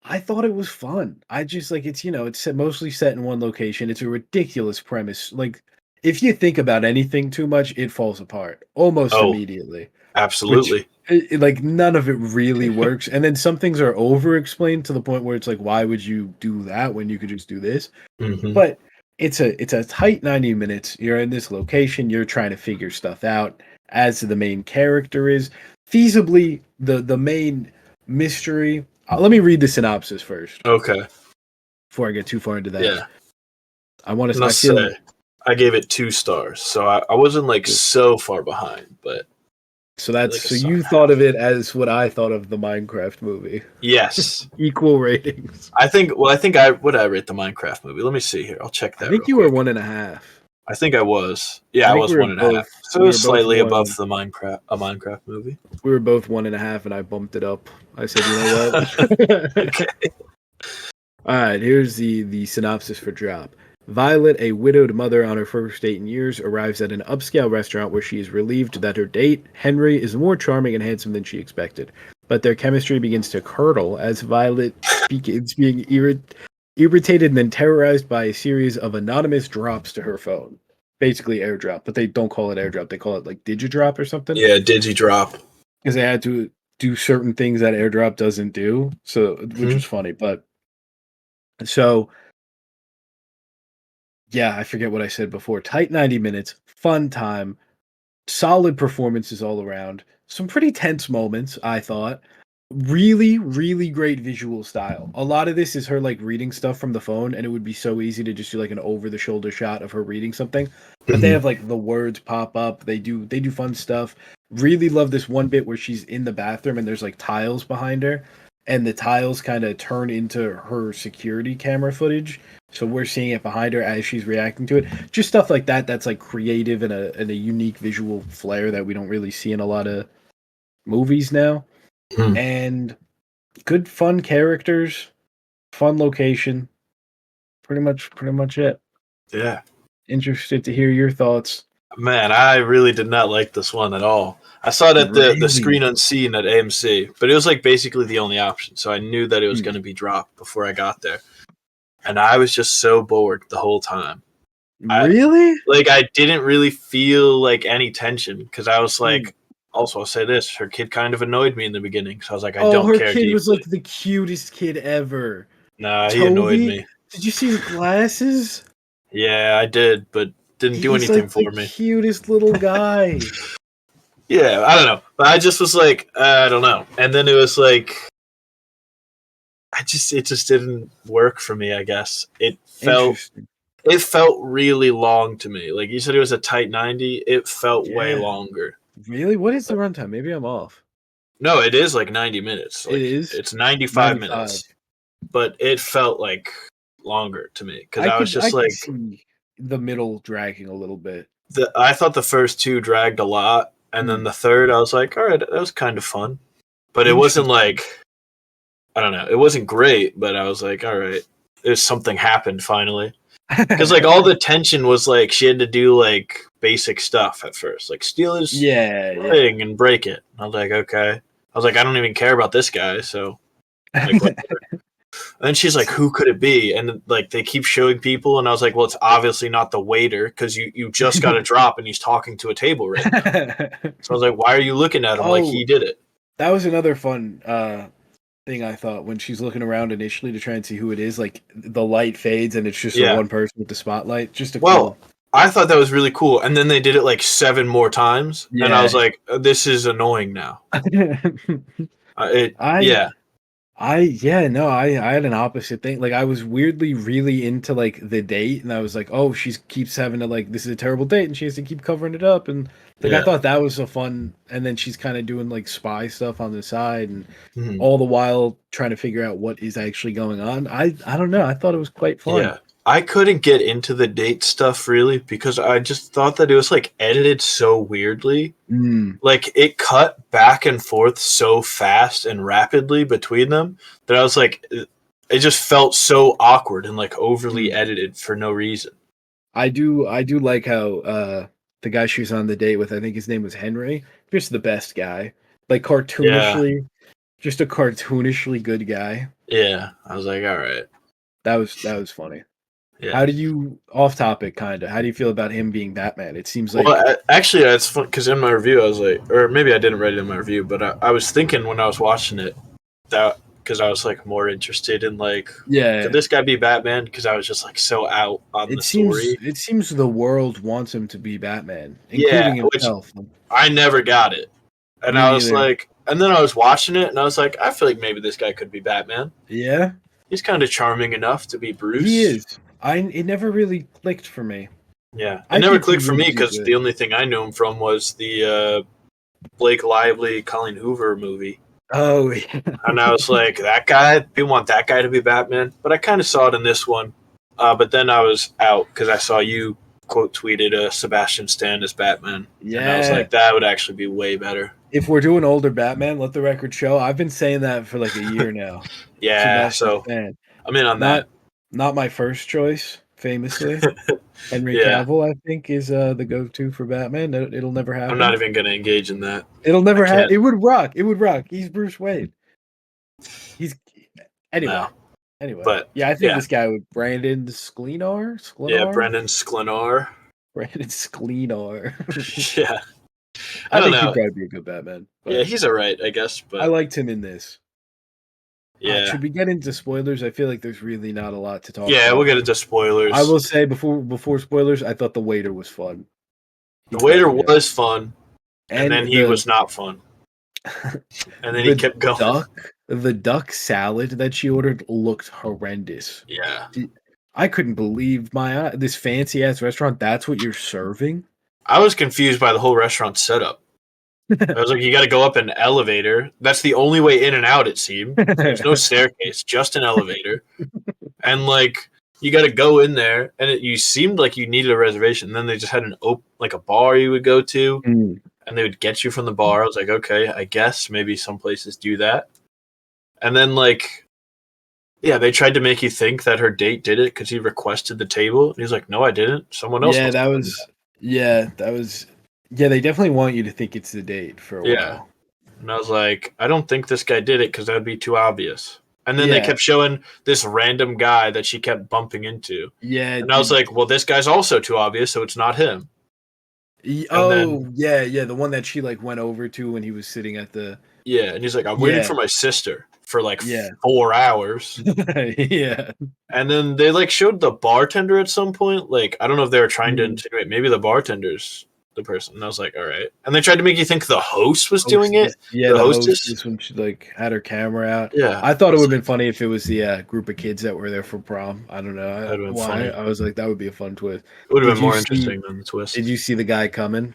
I thought it was fun. I just like it's mostly set in one location. It's a ridiculous premise. Like if you think about anything too much, it falls apart almost immediately. Absolutely. Like none of it really works. And then some things are over explained to the point where it's like, why would you do that when you could just do this? Mm-hmm. But it's a tight 90 minutes. You're in this location, you're trying to figure stuff out as the main character is. Feasibly the main mystery. Let me read the synopsis first. Okay. Before I get too far into that. Yeah. I want to say I gave it 2 stars, so I wasn't like so far behind, but so you thought of it as what I thought of the Minecraft movie. Yes. Equal ratings. I think I rate the Minecraft movie. Let me see here. I'll check that. I think you were 1.5. I think I was. Yeah, I was 1.5. So it was slightly above the Minecraft movie. We were both 1.5, and I bumped it up. I said, you know what? Okay. All right, here's the synopsis for Drop. Violet, a widowed mother on her first date in years, arrives at an upscale restaurant where she is relieved that her date, Henry, is more charming and handsome than she expected. But their chemistry begins to curdle as Violet begins being irritated and then terrorized by a series of anonymous drops to her phone. Basically airdrop, but they don't call it airdrop. They call it like digidrop or something. Yeah, digidrop. Because they had to do certain things that airdrop doesn't do, which was funny. But so, yeah, I forget what I said before. Tight 90 minutes, fun time, solid performances all around. Some pretty tense moments, I thought. Really, really great visual style. A lot of this is her like reading stuff from the phone, and it would be so easy to just do like an over-the-shoulder shot of her reading something. But they have like the words pop up. They do fun stuff. Really love this one bit where she's in the bathroom and there's like tiles behind her, and the tiles kind of turn into her security camera footage. So we're seeing it behind her as she's reacting to it. Just stuff like that. That's like creative and a unique visual flair that we don't really see in a lot of movies now. And good fun characters, fun location. Pretty much it. Yeah. Interested to hear your thoughts. Man, I really did not like this one at all. I saw it at the Screen Unseen at AMC, but it was like basically the only option. So I knew that it was going to be dropped before I got there. And I was just so bored the whole time. Really? I didn't really feel like any tension because I was like, also, I'll say this: her kid kind of annoyed me in the beginning, so I was like, I don't care. Her kid was like the cutest kid ever. Nah, he annoyed me. Did you see his glasses? Yeah, I did, but didn't do anything for me. Cutest little guy. Yeah, I don't know, but I just was like, I don't know, and then it was like, it just didn't work for me. I guess it felt it felt really long to me. Like you said, it was a tight 90. It felt way Yeah. longer. Really? What is the runtime? Maybe I'm off. No, it is like 90 minutes. It Like is it's 95 95. minutes, but it felt like longer to me because I I was could I just could like see the middle dragging a little bit. I thought the first two dragged a lot, and then Hmm. the third I was like, all right, that was kind of fun, but it wasn't Interesting. like I don't know, it wasn't great, but I was like, all right, there's something happened finally. Because like all the tension was like she had to do like basic stuff at first, like steal his Yeah. thing and break it. I was like, okay. I was like, I don't even care about this guy, so like whatever. And then she's like, who could it be? And like they keep showing people, and I was like, well, it's obviously not the waiter because you just got a drop and he's talking to a table right now. So I was like, why are you looking at him like he Oh, did it? that was another fun thing I thought when she's looking around initially to try and see who it is. Like the light fades and it's just the Yeah. one person with the spotlight. Just a Well, cool. I thought that was really cool, and then they did it like 7 more times, and I was Yeah. like, this is annoying now. I Yeah. I had an opposite thing. Like I was weirdly really into like the date, and I was like, oh, she keeps having to like this is a terrible date, and she has to keep covering it up, and like I Yeah. thought that was a fun. And then she's kind of doing like spy stuff on the side, and Mhm. all the while trying to figure out what is actually going on. I don't know. I thought it was quite fun. Yeah. I couldn't get into the date stuff really because I just thought that it was like edited so weirdly. Mm, Like it cut back and forth so fast and rapidly between them that I was like, it just felt so awkward and like overly mm. edited for no reason. I do like how the guy she was on the date with, I think his name was Henry, just the best guy. Like Yeah. cartoonishly, just a cartoonishly good guy. Yeah. I was like, all right. That was funny. Yeah. How do you off topic kind of? How do you feel about him being Batman? It seems Well, like actually, it's fun because in my review, I was like, or maybe I didn't write it in my review, but I was thinking when I was watching it that because I was like more interested in like, could yeah, this guy be Batman? Because I was just like so out on the story. it seems the world wants him to be Batman, Yeah, including which himself. I never got it, and Me I was neither. like, and then I was watching it, and I was like, I feel like maybe this guy could be Batman. Yeah, He's kind of charming enough to be he Bruce. is. It never really clicked for me. Yeah, it I never think he clicked for would me do because the good. only thing I knew him from was the Blake Lively, Colleen Hoover movie. Oh, yeah. And I was like, that guy, we want that guy to be Batman. But I kind of saw it in this one. But then I was out because I saw you quote tweeted Sebastian Stan as Batman. And I was Yeah. like, that would actually be way better. If we're doing older Batman, let the record show. I've been saying that for like a year now. Yeah, Sebastian so Stan. I'm in on Not that. not my first choice, famously. Henry Yeah, Cavill, I think, is the go-to for Batman. It'll never I'm not happen. even going to engage in that. It'll I never happen. can't. It would rock. It would rock. He's Bruce Wayne. He's No. anyway. Anyway, But yeah, I think yeah, this guy would Brandon Sklenar, yeah, Sklenar, Brendan Sklenar. Brandon Sklenar. Yeah, I I don't think he'd know. probably be a good Batman. Yeah, But he's all right, I guess. I But liked him in this. yeah, Should we get into spoilers? I feel like there's really not a lot to talk yeah, we'll about. get into I spoilers. will say before spoilers, I thought the waiter was fun. He The waiter cracked me up, was fun, and and then he was not fun, and then he the kept going. duck the duck salad that she ordered looked horrendous. Yeah, I couldn't believe my eye. This fancy ass restaurant. That's what you're serving. I was confused by the whole restaurant setup. I was like, you got to go up an elevator. That's the only way in and out. It seemed there's no staircase, just an elevator, and like you got to go in there, and you seemed like you needed a reservation. And then they just had like a bar you would go to, Mm. and they would get you from the bar. I was like, okay, I guess maybe some places do that. And then like, yeah, they tried to make you think that her date did it because he requested the table. And he's like, no, I didn't. Someone else Yeah, must that have done was. Yeah, that was. Yeah, they definitely want you to think it's the date for a that. Yeah. while. And I was like, I don't think this guy did it because that would be too obvious. And then they Yeah, kept showing this random guy that she kept bumping into. yeah. And I was like, well, this guy's also too obvious, so it's not him. And then, Oh, yeah. The one that she like went over to when he was sitting at the. yeah. And he's like, I'm waiting Yeah, for my sister for like yeah, 4 hours. yeah. And then they like showed the bartender at some point. Like, I don't know if they were trying to Mm. insinuate maybe the bartender's the person. And I was like, all right. And they tried to make you think the host was doing it. Hostess, yeah, The the hostess. hostess when she like had her camera out. Yeah. I thought I it was would have like, been funny if it was the group of kids that were there for prom. I don't know that'd have been why. funny. I was like, that would be a fun twist. It would have Did been you more see? interesting than the twist. Did you see the guy coming?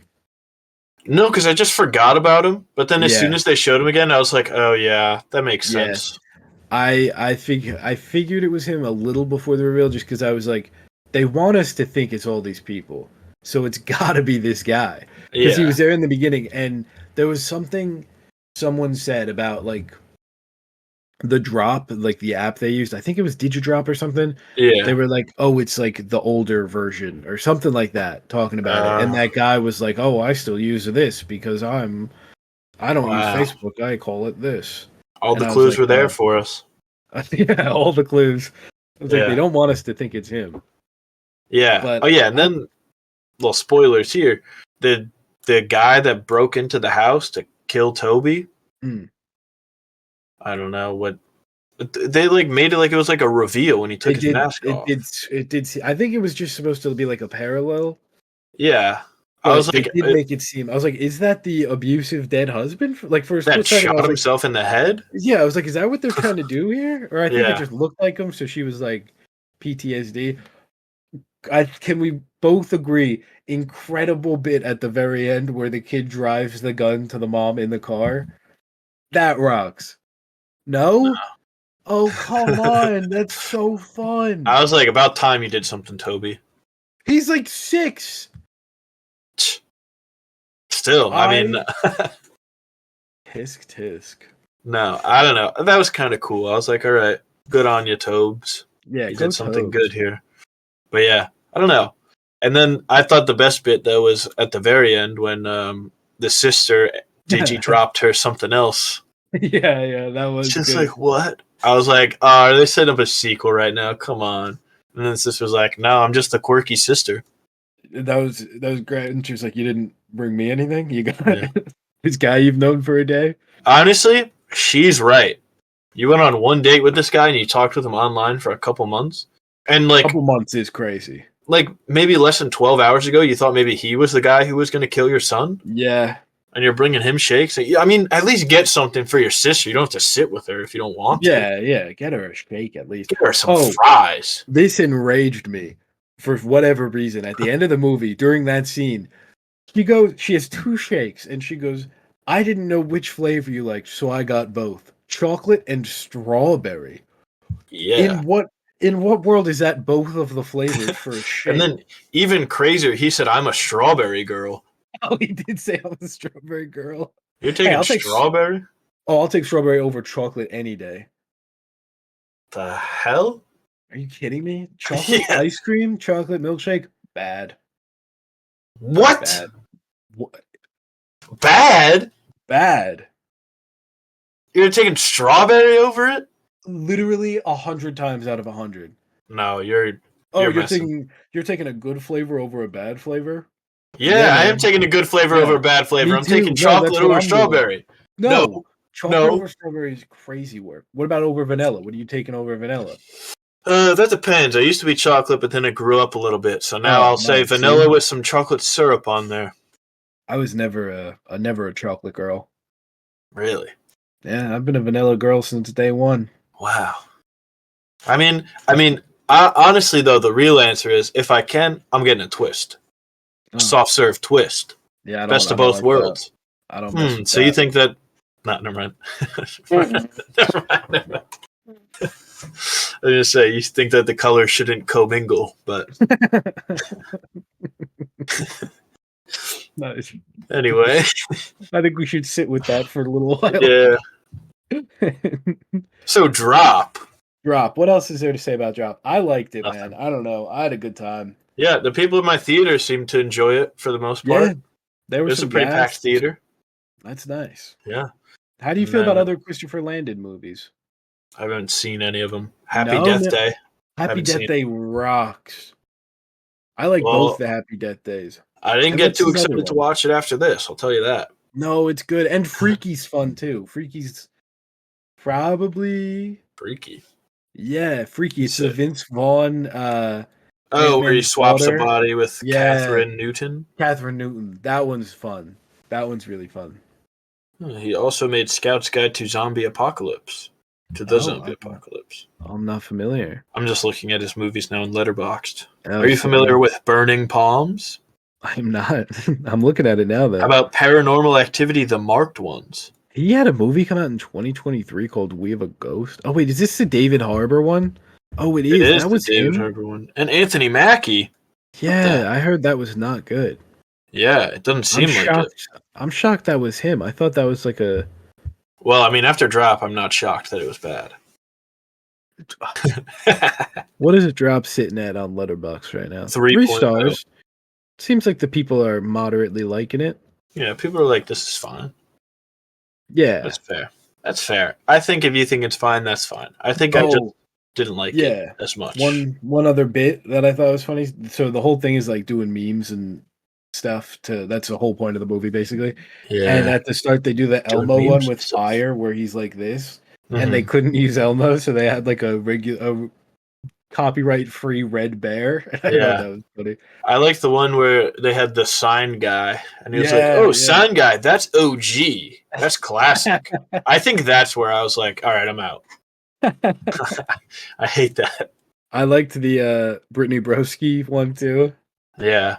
No, because I just forgot about him. But then as soon Yeah, as they showed him again, I was like, oh yeah, that makes yeah. sense. I figured it was him a little before the reveal, just because I was like, they want us to think it's all these people, so it's got to be this guy because he Yeah. was there in the beginning, and there was something someone said about like the drop, like the app they used. I think it was Digidrop or something. They Yeah. were like, "Oh, it's like the older version or something like that," talking about it, and Uh, that guy was like, "Oh, I still use this because I don't use wow. Facebook. I call it this." All And the I was clues like, were there "Oh." for us. Yeah, all the clues. I was like, they Yeah. don't want us to think it's him. Yeah. But Oh yeah. And then, well, spoilers here. The the guy that broke into the house to kill Toby. mm, I don't know what they like made it like it was like a reveal when he took it his did, mask it off. did, it did. I think it was just supposed to be like a parallel, Yeah. I was but they like, did make it seem. I was like, is that the abusive dead husband? Like for a that split second, I shot was like, himself in the head. yeah, I was like, is that what they're trying to do here? Or I think it Yeah. just looked like him, so she was like PTSD. Can we both agree? Incredible bit at the very end where the kid drives the gun to the mom in the car. That rocks. No? Oh, come on. That's so I fun. was like, about time you did something, Toby. He's like 6. Still, I mean, I tisk tisk. no, I don't know. That was kind of cool. I was like, all right, good on you, Tobes. Yeah, You go did something good Toads. here. But yeah, I don't know. And then I thought the best bit though was at the very end when the sister JG dropped her something else. Yeah, that was Just good. like what? I was like, oh, are they setting up a sequel right now? Come on. And then the sister was like, no, I'm just a quirky sister. That was great. And she was like, "You didn't bring me anything. You got Yeah. this guy you've known for a day." Honestly, she's right. You went on one date with this guy and you talked with him online for a couple months. And A couple months is crazy. like maybe less than 12 hours ago, you thought maybe he was the guy who was going to kill your son? Yeah, And you're bringing him shakes? I mean, at least get something for your sister. You don't have to sit with her if you don't want to. yeah. Get her a shake at least. Get her some Oh, fries. this enraged me for whatever reason. At the end of the movie, during that scene, she has 2 shakes, and she goes, "I didn't know which flavor you liked, so I got both, chocolate and strawberry." Yeah. In what world is that both of the flavors for a shake? And then even crazier, he said, I'm a strawberry girl. Oh, he did say I'm a strawberry girl. You're Hey, taking I'll take strawberry? I'll take strawberry over chocolate any day. The hell? Are you kidding me? Chocolate Yeah. ice cream, chocolate milkshake, bad. What? Bad. What? Bad? Bad. You're taking strawberry over it? Literally 100 times out of 100. No, you're Oh, you're messing. taking a good flavor over a bad flavor? Yeah, I am man. taking a good flavor Yeah. over a bad flavor. Me I'm too. taking No, that's chocolate what over I'm doing. strawberry. No. Chocolate No. over strawberry is crazy work. What about over vanilla? What are you taking over vanilla? That depends. I used to be chocolate, but then it grew up a little bit. So now Oh, I'll say nice. vanilla See? with some chocolate syrup on there. I was never a chocolate girl. Really? Yeah, I've been a vanilla girl since day one. Wow. I mean, honestly though, the real answer is if I can, I'm getting a twist, Oh. soft serve twst. Yeah, Best of both like worlds. that. I don't mess with So that. you think that? Not never mind. Never mind. I was gonna say you think that the colors shouldn't commingle, but Nice. anyway. I think we should sit with that for a little while. Yeah. So drop. Drop. What else is there to say about Drop? I liked it, Nothing. man. I don't know. I had a good time. Yeah, the people in my theater seem to enjoy it for the most part. Yeah, there was It's a some pretty packed gas. theater. That's nice. Yeah. How do you feel about other Christopher Landon movies? I haven't seen any of them. Happy No, Death no. Day. Happy Haven't Death seen Day rocks. I like both the Happy Death Days. I didn't And get what's too his other excited to one? watch it after this. I'll tell you that. No, it's good. And Freaky's fun too. Freaky's probably Freaky. Freaky. It's the Vince Vaughn Oh, where he Ant-Man's swaps a daughter. body with Yeah, Catherine Newton. Catherine Newton. That one's fun. That one's really fun. He also made Scout's Guide to Zombie Apocalypse. To the Oh, Zombie Apocalypse. I'm not familiar. I'm just looking at his movies now in Letterboxd. Oh, Are you same. familiar with Burning Palms? I'm not. I'm looking at it now, though. How about Paranormal Activity: The Marked Ones? He had a movie come out in 2023 called We Have a Ghost. Oh, wait, is this the David Harbour one? Oh, it It is. is That the was David him? Harbour one. And Anthony Mackie. Yeah, I heard that was not good. Yeah, it doesn't I'm seem like it. shocked. I'm shocked that was him. I thought that was like a. Well, I mean, after Drop, I'm not shocked that it was bad. What is it drop sitting at on Letterboxd right now? 3 stars. Seems like the people are moderately liking it. Yeah, people are like, this is fine. Yeah. That's fair. That's fair. I think if you think it's fine, that's fine. I think I just didn't like it as much. One other bit that I thought was funny. So the whole thing is like doing memes and stuff that's the whole point of the movie basically. Yeah. And at the start they do the Elmo one with fire where he's like this. And they couldn't use Elmo, so they had like a copyright-free red bear. And I thought that was funny. I like the one where they had the sign guy, and he was like, "Oh, sign guy, that's OG, that's classic." I think that's where I was like, "All right, I'm out." I hate that. I liked the Brittany Broski one too. Yeah,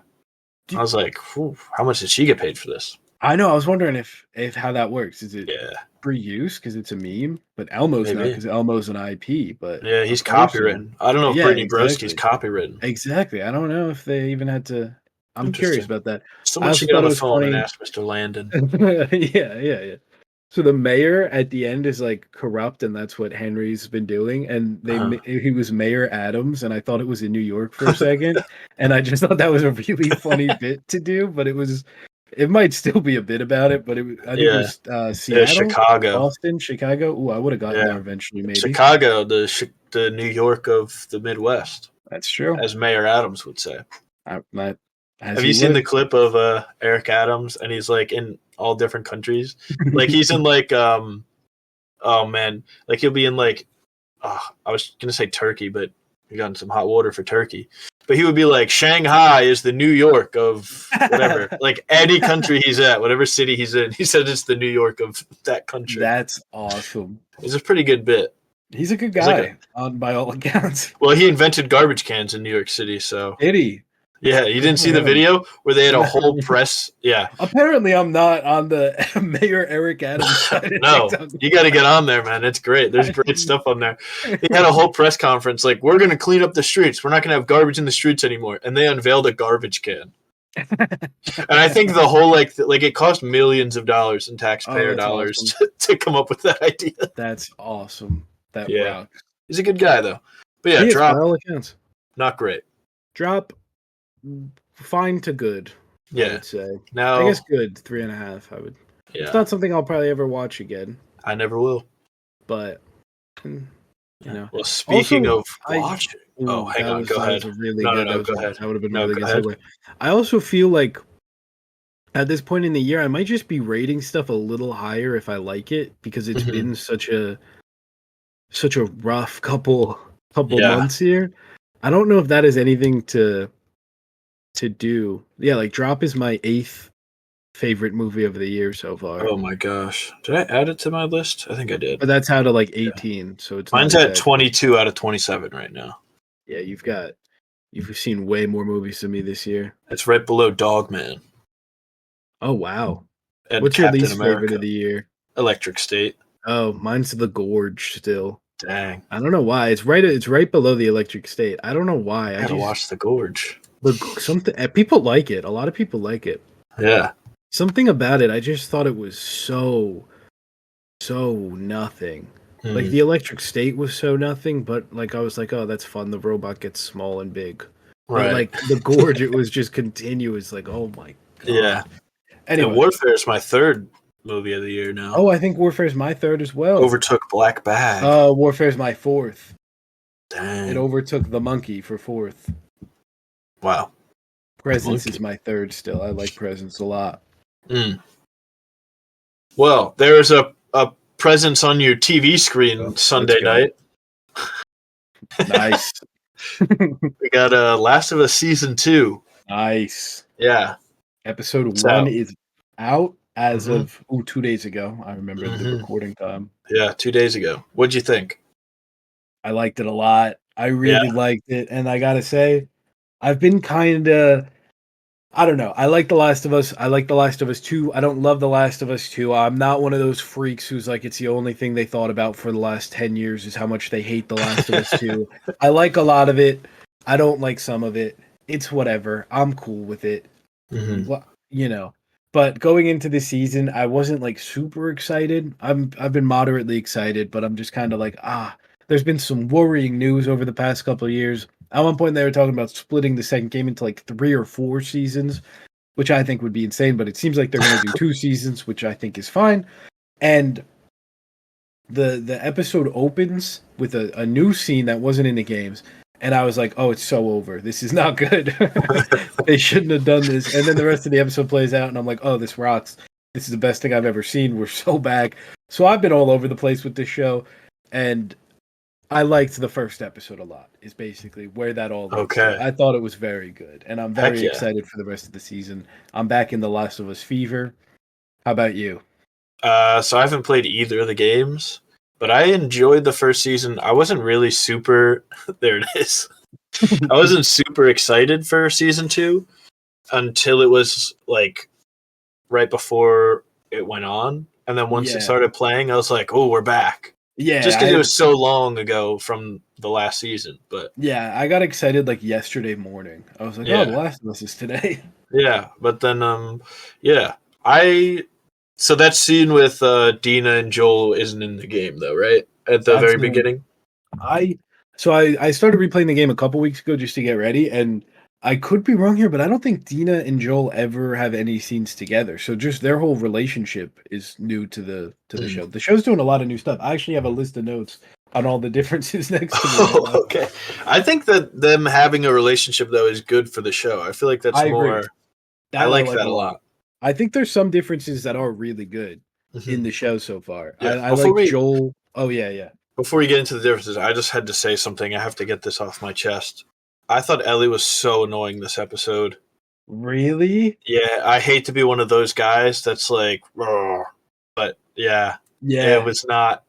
I was like, how much did she get paid for this? I know. I was wondering if how that works. Is it free use because it's a meme? But Elmo's not because Elmo's an IP. But yeah, he's copywritten. I don't know if Brittany Broski's copywritten. Exactly. I don't know if they even had to. I'm curious about that. Someone should get on the phone and ask Mr. Landon. Yeah. So the mayor at the end is like corrupt, and that's what Henry's been doing. And he was Mayor Adams, and I thought it was in New York for a second, and I just thought that was a really funny bit to do. But it might still be a bit about it, but I think it was Seattle, Chicago, Boston, Chicago. Ooh, I would have gotten there eventually, maybe. Chicago, the New York of the Midwest. That's true, as Mayor Adams would say. Have you seen the clip of Eric Adams, and he's like in all different countries? Like he's in like oh man, like he'll be in like I was gonna say Turkey, but we got in some hot water for Turkey. But he would be like, Shanghai is the New York of whatever. Like any country he's at, whatever city he's in, he said it's the New York of that country. That's awesome. It's a pretty good bit. He's a good guy, by all accounts. Well, he invented garbage cans in New York City, so. Did he? Yeah, you didn't see the video where they had a whole press? Yeah. Apparently, I'm not on the Mayor Eric Adams side. No, you got to get on there, man. It's great. There's great stuff on there. They had a whole press conference like, we're going to clean up the streets. We're not going to have garbage in the streets anymore. And they unveiled a garbage can. And I think the whole, like it cost millions of dollars in taxpayer dollars awesome. to come up with that idea. That's awesome. That rocks. He's a good guy, though. But yeah, Drop. By all accounts. Not great. Drop. Fine to good. Yeah. I would say. Now, I guess good. 3.5. I would. Yeah. It's not something I'll probably ever watch again. I never will. But you know. Well, speaking of watching. Hang on. Go ahead. Really go ahead. That would have been really good segue. I also feel like at this point in the year, I might just be rating stuff a little higher if I like it because it's been such a rough couple months here. I don't know if that is anything to do. Yeah, like Drop is my 8th favorite movie of the year so far. Oh my gosh. Did I add it to my list? I think I did. But that's out of like 18, so it's mine's at 22 out of 27 right now. Yeah, you've seen way more movies than me this year. It's right below Dogman. Oh wow. And what's your least favorite of the year? Electric State. Oh, mine's The Gorge still. Dang. I don't know why. It's right below The Electric State. I don't know why. I gotta watch The Gorge. Something people like it. A lot of people like it. Yeah. Something about it. I just thought it was so nothing. Like The Electric State was so nothing, but like I was like, oh, that's fun. The robot gets small and big. Right. But like The Gorge, it was just continuous. Like, oh my god. Yeah. Anyway, Warfare is my 3rd movie of the year now. Oh, I think Warfare is my 3rd as well. Overtook Black Bag. Warfare is my 4th. Dang. It overtook The Monkey for 4th. Wow. Presence is my 3rd still. I like Presence a lot. Well, there's a Presence on your TV screen Sunday night. Nice. We got Last of Us Season 2. Nice. Yeah. Episode It's 1 out. is out as Mm-hmm. of 2 days ago. I remember the Mm-hmm. recording time. Yeah, 2 days ago. What'd you think? I liked it a lot. I Yeah. really liked it, and I gotta say, I've been kinda I don't know. I like The Last of Us. I like The Last of Us 2. I don't love The Last of Us 2. I'm not one of those freaks who's like it's the only thing they thought about for the last 10 years is how much they hate The Last of Us 2. I like a lot of it. I don't like some of it. It's whatever. I'm cool with it. Mm-hmm. Well, but going into the season, I wasn't like super excited. I've been moderately excited, but I'm just kind of like, there's been some worrying news over the past couple of years. At one point, they were talking about splitting the second game into like 3 or 4 seasons, which I think would be insane. But it seems like they're going to do 2 seasons, which I think is fine. And the episode opens with a new scene that wasn't in the games, and I was like, oh, it's so over. This is not good. They shouldn't have done this. And then the rest of the episode plays out, and I'm like, oh, this rocks. This is the best thing I've ever seen. We're so back. So I've been all over the place with this show, and I liked the first episode a lot, is basically where that all leads to. Okay. I thought it was very good, and I'm Heck very yeah. excited for the rest of the season. I'm back in The Last of Us fever. How about you? So I haven't played either of the games, but I enjoyed the first season. I wasn't really super. There it is. I wasn't super excited for season 2 until it was like right before it went on, and then once it Yeah. started playing, I was like, "Oh, we're back!" Yeah, Just because it was so long ago from the last season. But I got excited like yesterday morning. I was like, "Oh, The yeah, Last of Us is today." yeah. But then, yeah, I. So that scene with Dina and Joel isn't in the game though, right? At the That's very the beginning. I started replaying the game a couple weeks ago just to get ready, and I could be wrong here, but I don't think Dina and Joel ever have any scenes together. So just their whole relationship is new to the Mm. show. The show's doing a lot of new stuff. I actually have a list of notes on all the differences next to me right Oh, now. okay. I think that them having a relationship though is good for the show. I feel like that's I agree. more. I That I like like that a a lot. lot. I think there's some differences that are really good in Hmm. the show so far. Yeah. I like Joel. Oh yeah. Before we get into the differences, I just had to say something. I have to get this off my chest. I thought Ellie was so annoying this episode. Really? Yeah, I hate to be one of those guys that's like, "Rrr," but yeah, it Yeah. was not.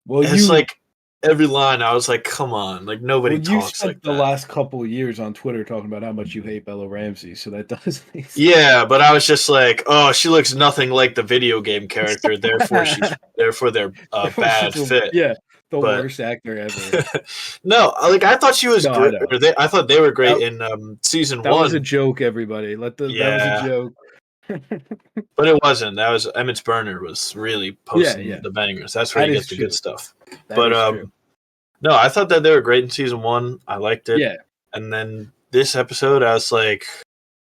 Well, It's you like every line, I was like, come on, like nobody Well, you talks like spent the that. last couple of years on Twitter talking about how much you hate Bella Ramsey, so that does make sense. Yeah, but I was just like, oh, she looks nothing like the video game character, therefore they're a bad fit. The But worst actor ever. no, like I thought she was No, I great. know. I thought they were great That in season that was a 1. joke, everybody. That was a Yeah, joke. but it wasn't. That was Emmett's burner was really posting Yeah. the bangers. That's where That you is get the good true. stuff. That But is true. no, I thought that they were great in season 1. I liked it. Yeah. And then this episode, I was like,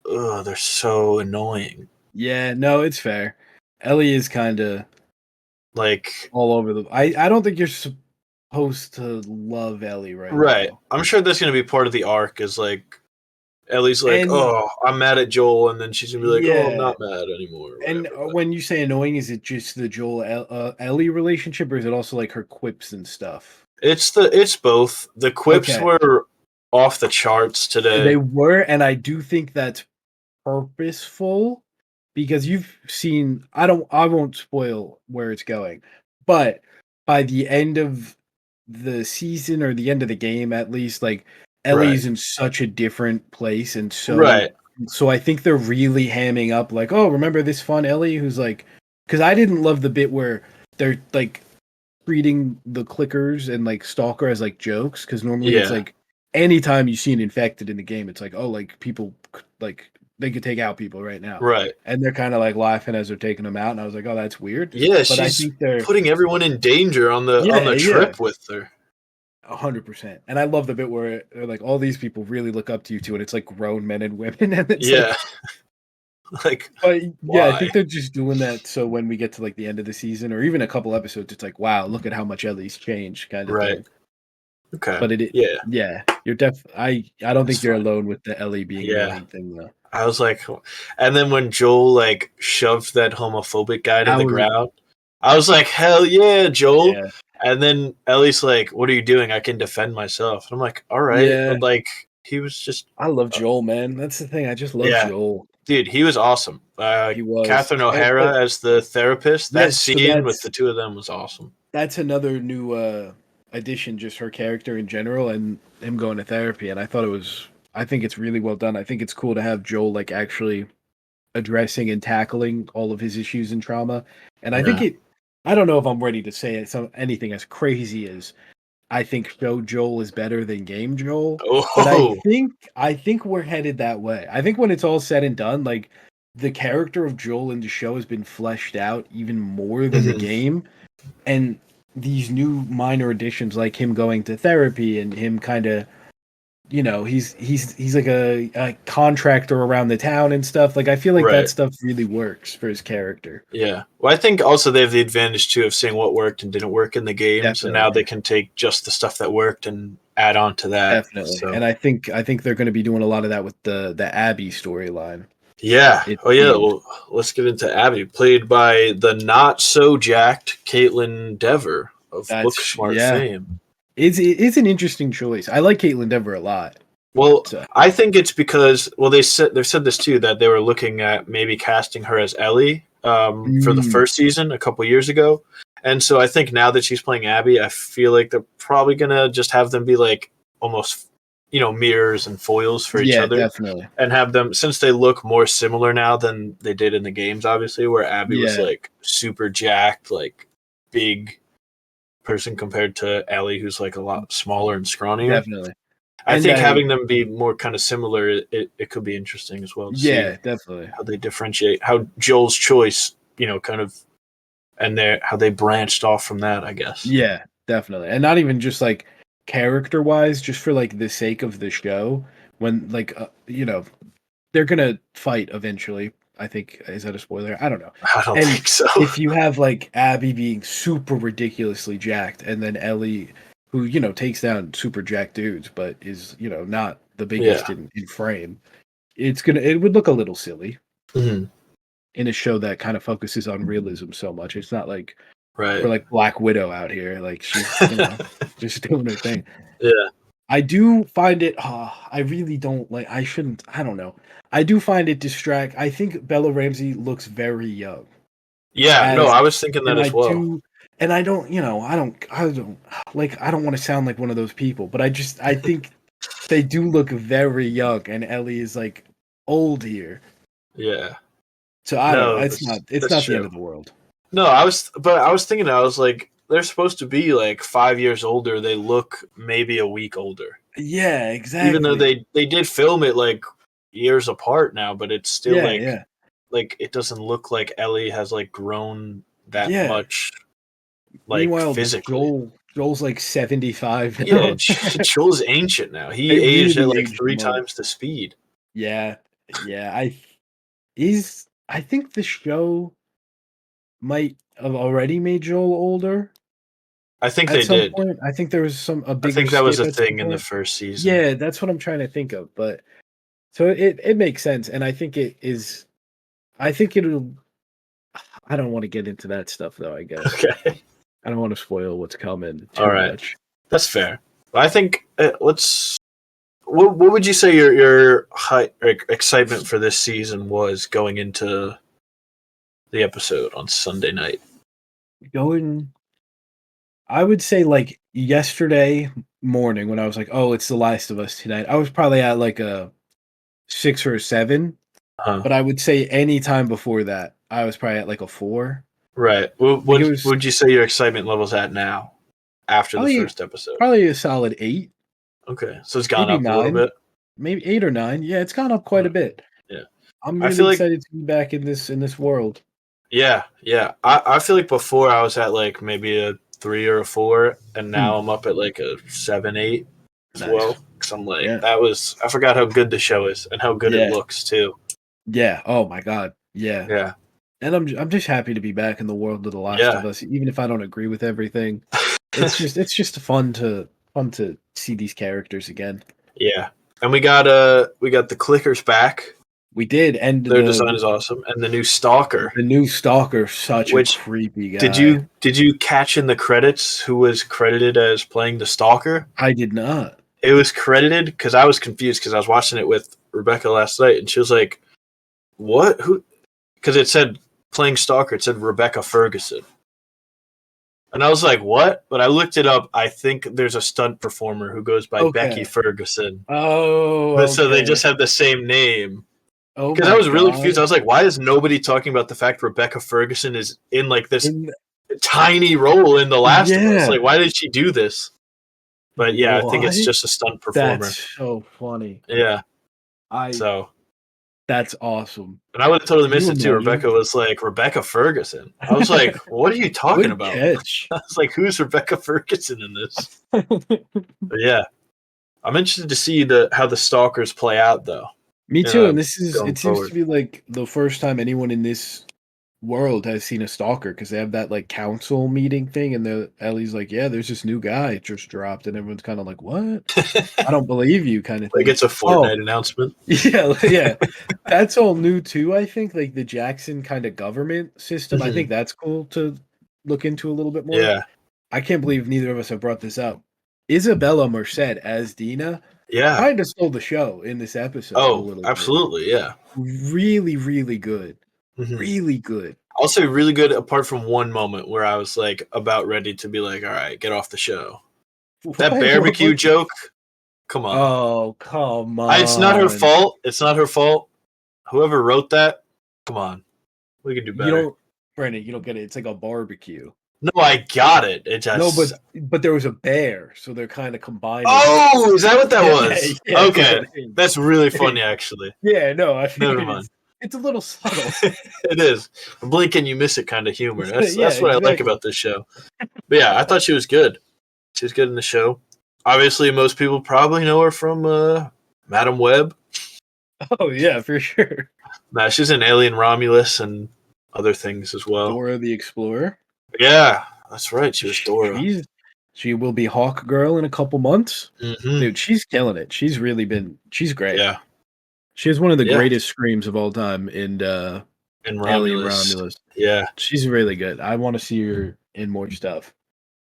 oh, they're so annoying. Yeah, no, it's fair. Ellie is kinda Like, all over the I don't think you're supposed to love Ellie right right. now. I'm sure that's going to be part of the arc is like, Ellie's like, And oh, I'm mad at Joel. And then she's going to be like, oh, I'm yeah. not mad anymore. Or And whatever. But when you say annoying, is it just the Joel Ellie relationship, or is it also like her quips and stuff? it's both. The quips Okay, were off the charts they today. were, and I do think that's purposeful because you've seen. I won't spoil where it's going, but by the end of the season or the end of the game, at least, like Right. Ellie's in such a different place, and Right. so I think they're really hamming up, like, oh, remember this fun Ellie who's like, because I didn't love the bit where they're like treating the clickers and like Stalker as like jokes, because normally it's Yeah. like anytime you see an infected in the game, it's like, oh, like people like they could take out people right now, Right. and they're kind of like laughing as they're taking them out, and I was like, oh, that's weird, Yeah. but I She's think they're putting everyone in danger on the yeah. trip with her. 100%. And I love the bit where they're like, all these people really look up to you too, and it's like grown men and women, and it's Yeah. like, Like, but yeah, I why? think they're just doing that so when we get to like the end of the season or even a couple episodes, it's like, wow, look at how much Ellie's changed, kind of Right. thing. Okay. But Yeah. yeah, you're I don't That's think you're fine. alone with the Ellie being Yeah. annoying thing though. I was like, and then when Joel like shoved that homophobic guy to That the was ground, I was like, hell yeah, Joel. Yeah. And then Ellie's like, "What are you doing? I can defend myself." And I'm like, "All right," Yeah. but like he was just. I love Joel, man. That's the thing. I just love Yeah, Joel. dude, he was awesome. He was. Catherine But O'Hara as the therapist. That yes, so scene with the two of them was awesome. that's another new addition, just her character in general and him going to therapy. And I think it's really well done. I think it's cool to have Joel like actually addressing and tackling all of his issues and trauma. And I think Yeah. I don't know if I'm ready to say it, anything as crazy as I think show Joel is better than game Joel. But Oh, I think we're headed that way. I think when it's all said and done, like the character of Joel in the show has been fleshed out even more than the mhm. game. And these new minor additions like him going to therapy and him kind of he's like a contractor around the town and stuff. Like I feel like that Right. stuff really works for his character. Yeah. Well, I think also they have the advantage too of seeing what worked and didn't work in the games, and now Definitely. they can take just the stuff that worked and add on to that. Definitely. So And I think they're going to be doing a lot of that with the Abby storyline. yeah. It Oh yeah. seems. Well, let's get into Abby, played by the not so jacked Caitlin Dever of That's Booksmart yeah. fame. It's an interesting choice. I like Caitlin Dever a lot. Well, So I think it's because they've said this too, that they were looking at maybe casting her as Ellie for the mm, first season a couple years ago, and so I think now that she's playing Abby, I feel like they're probably gonna just have them be like almost mirrors and foils for each yeah, other, definitely. and have them, since they look more similar now than they did in the games, obviously, where Abby was Yeah, like super jacked, like big person compared to Ellie, who's like a lot smaller and scrawnier. definitely. I And think having them be more kind of similar, it could be interesting as well to see yeah, definitely. how they differentiate, how Joel's choice, kind of, and how they branched off from that, I guess. Yeah, definitely. And not even just like character wise, just for like the sake of the show. When like they're gonna fight eventually. I think is that a spoiler? I don't know. I don't And think so. if you have like Abby being super ridiculously jacked, and then Ellie, who takes down super jacked dudes, but is not the biggest Yeah. in frame, it would look a little silly Mhm. in a show that kind of focuses on realism so much. It's not like we're Right. like Black Widow out here, like she's just doing her thing. Yeah. I do find it. I really don't like. I shouldn't. I don't know. I do find it distract. I think Bella Ramsey looks very young, Yeah. No, as I was thinking that and I as well. do, and I don't. I don't like. I don't want to sound like one of those people, but I think they do look very young, and Ellie is like old here. Yeah. So I don't know. No, It's not. It's that's not the end true. of the world. No, I was thinking, I was like, they're supposed to be like 5 years older. They look maybe a week older, Yeah, even though exactly. they did film it like years apart now, but it's still Yeah, like yeah, it doesn't look like Ellie has like grown that yeah. much, like Meanwhile, physically. Joel's like 75 Yeah, now. Joel's ancient now. They He aged at really like aged three him up. times the speed. Yeah, yeah. I think the show might have already made Joel older I think at they some did. point. I think there was a I bigger think that was skip a at some thing in the point. first season. Yeah, that's what I'm trying to think of. But so it makes sense, and I think it is. I think it'll. I don't want to get into that stuff though. I guess Okay. I don't want to spoil what's coming All too right. much. That's fair. I think let's. What would you say your excitement for this season was going into the episode on Sunday night? Going, I would say like yesterday morning when I was like, "Oh, it's The Last of Us tonight." I was probably at like a 6 or a 7. Huh. But I would say any time before that, I was probably at like a 4. Right. Like it What was would you say your excitement level's at now after the probably first episode? probably a solid 8, Okay, so it's gone maybe up a little 9, bit. maybe 8 or 9. Yeah, it's gone up quite a Huh. bit. Yeah, I'm I really feel like excited to be back in this world. yeah. I feel like before I was at like maybe a 3 or a 4, and now Hmm, I'm up at like a 7, 8 as well. nice. Because I'm like, Yeah. I forgot how good the show is and how good it Yeah. looks too. Yeah. Oh my god. Yeah. Yeah, And I'm just happy to be back in the world of The Last yeah, of Us, even if I don't agree with everything. It's just fun to see these characters again. yeah. And we got the clickers back. We did, and Their design is awesome, and the new Stalker. The new Stalker, such a creepy guy. Did you catch in the credits who was credited as playing the Stalker? I did not. It was credited because I was confused because I was watching it with Rebecca last night, and she was like, "What? Who?" Because it said playing Stalker. It said Rebecca Ferguson, and I was like, "What?" But I looked it up. I think there's a stunt performer who goes by Becky Ferguson. Oh, but so they just have the same name. Oh, because I was really confused. I was like, "Why is nobody talking about the fact Rebecca Ferguson is in like this tiny role in The Last of Us? Like, why did she do this?" But yeah, I think it's just a stunt performer. That's so funny. Yeah. That's awesome. And I would have totally missed it too. Rebecca was like, Rebecca Ferguson. I was like, what are you talking about? Catch. I was like, who's Rebecca Ferguson in this? But yeah. I'm interested to see how the Stalkers play out though. Me too. And it seems to be like the first time anyone in this world has seen a Stalker, because they have that like council meeting thing, and Ellie's like, yeah, there's this new guy just dropped, and everyone's kind of like, what? I don't believe you, kind of thing. Like it's a Fortnite announcement. Yeah. That's all new too, I think, like the Jackson kind of government system. Mm-hmm. I think that's cool to look into a little bit more. Yeah. I can't believe neither of us have brought this up. Isabella Merced as Dina kind of stole the show in this episode. Oh, absolutely, yeah. Really, really good. Mm-hmm. Really good. I'll say really good, apart from one moment where I was like about ready to be like, all right, get off the show. That barbecue joke, come on. Oh, come on. It's not her fault. It's not her fault. Whoever wrote that, come on. We can do better. Brandon, you don't get it. It's like a barbecue. No, I got it. It just but there was a bear, so they're kind of combined. Oh, is that what that was? Yeah, okay, that's really funny, actually. Yeah, no, I feel never mind. It's a little subtle. It is. Blink and you miss it kind of humor. That's what I like about this show. But yeah, I thought she was good. She was good in the show. Obviously, most people probably know her from Madam Web. Oh yeah, for sure. Nah, she's in Alien Romulus and other things as well. Dora the Explorer. Yeah, that's right. She was Dora. She will be Hawk Girl in a couple months. Mm-hmm. Dude, she's killing it. She's great. Yeah. She has one of the greatest screams of all time in Alien Romulus. Yeah. She's really good. I want to see her in more stuff.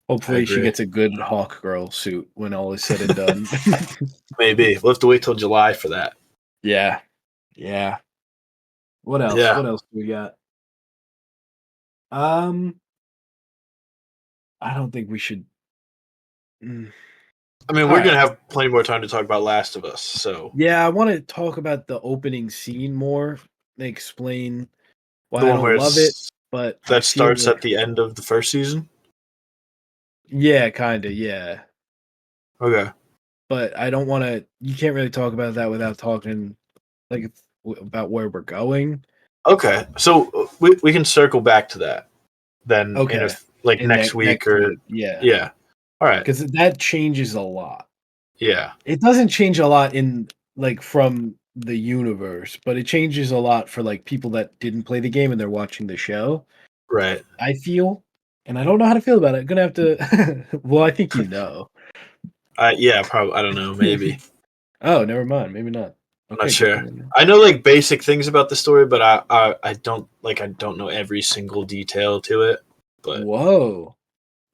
Hopefully she gets a good Hawk Girl suit when all is said and done. Maybe. We'll have to wait till July for that. Yeah. Yeah. What else? Yeah. What else do we got? I don't think we should. I mean, we're going to have plenty more time to talk about Last of Us, so. Yeah, I want to talk about the opening scene more. Explain why I don't love it, but that starts at the end of the first season? Yeah, kind of, yeah. Okay. But I don't want to. You can't really talk about that without talking like about where we're going. Okay, so we can circle back to that then. Okay, next week. Yeah. All right, because that changes a lot. Yeah, it doesn't change a lot in like from the universe, but it changes a lot for like people that didn't play the game and they're watching the show. Right. I feel, and I don't know how to feel about it. I'm gonna have to. Well, I think you know. Yeah, probably. I don't know. Maybe. Oh, never mind. Maybe not. I'm not sure. I know like basic things about the story, but I don't know every single detail to it. But whoa.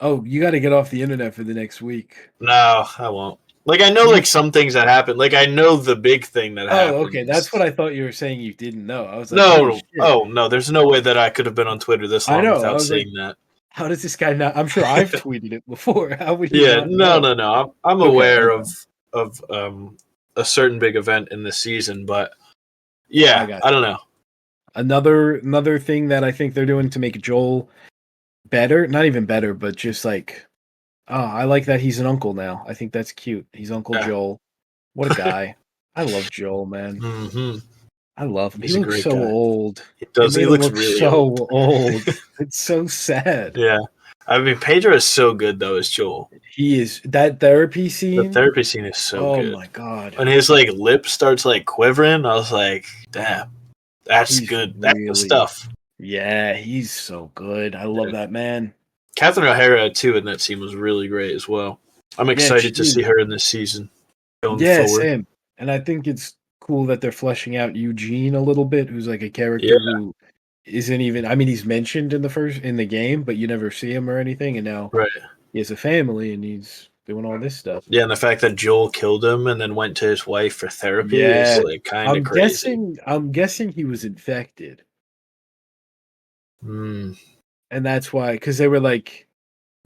Oh, you got to get off the internet for the next week. No, I won't. Like, I know, like, some things that happen. Like, I know the big thing that happened. Oh, okay. That's what I thought you were saying you didn't know. I was like, no. There's no way that I could have been on Twitter this long without seeing that. How does this guy not? I'm sure I've tweeted it before. How would he not know? I'm aware of a certain big event in this season, but yeah, I don't know. Another thing that I think they're doing to make Joel better, not even better, but just like, I like that he's an uncle now. I think that's cute. He's Uncle Joel. What a guy. I love Joel, man. Mm-hmm. I love him. He looks so old. He does. He looks really so old. It's so sad. Yeah. I mean, Pedro is so good, though, as Joel. He is. That therapy scene. The therapy scene is so good. Oh, my God. When his, like, lip starts, like, quivering, I was like, damn. That's good. That's the stuff. Yeah, he's so good. I love that man. Catherine O'Hara, too, in that scene was really great as well. I'm excited to see her in this season going forward. Same. And I think it's cool that they're fleshing out Eugene a little bit, who's like a Yeah, character who isn't even. I mean, he's mentioned in the game, but you never see him or anything. And now right. he has a family and he's doing all this stuff. Yeah, and the fact that Joel killed him and then went to his wife for therapy is Yeah, like kind of crazy. I'm guessing he was infected, Mm, and that's why. Because they were like,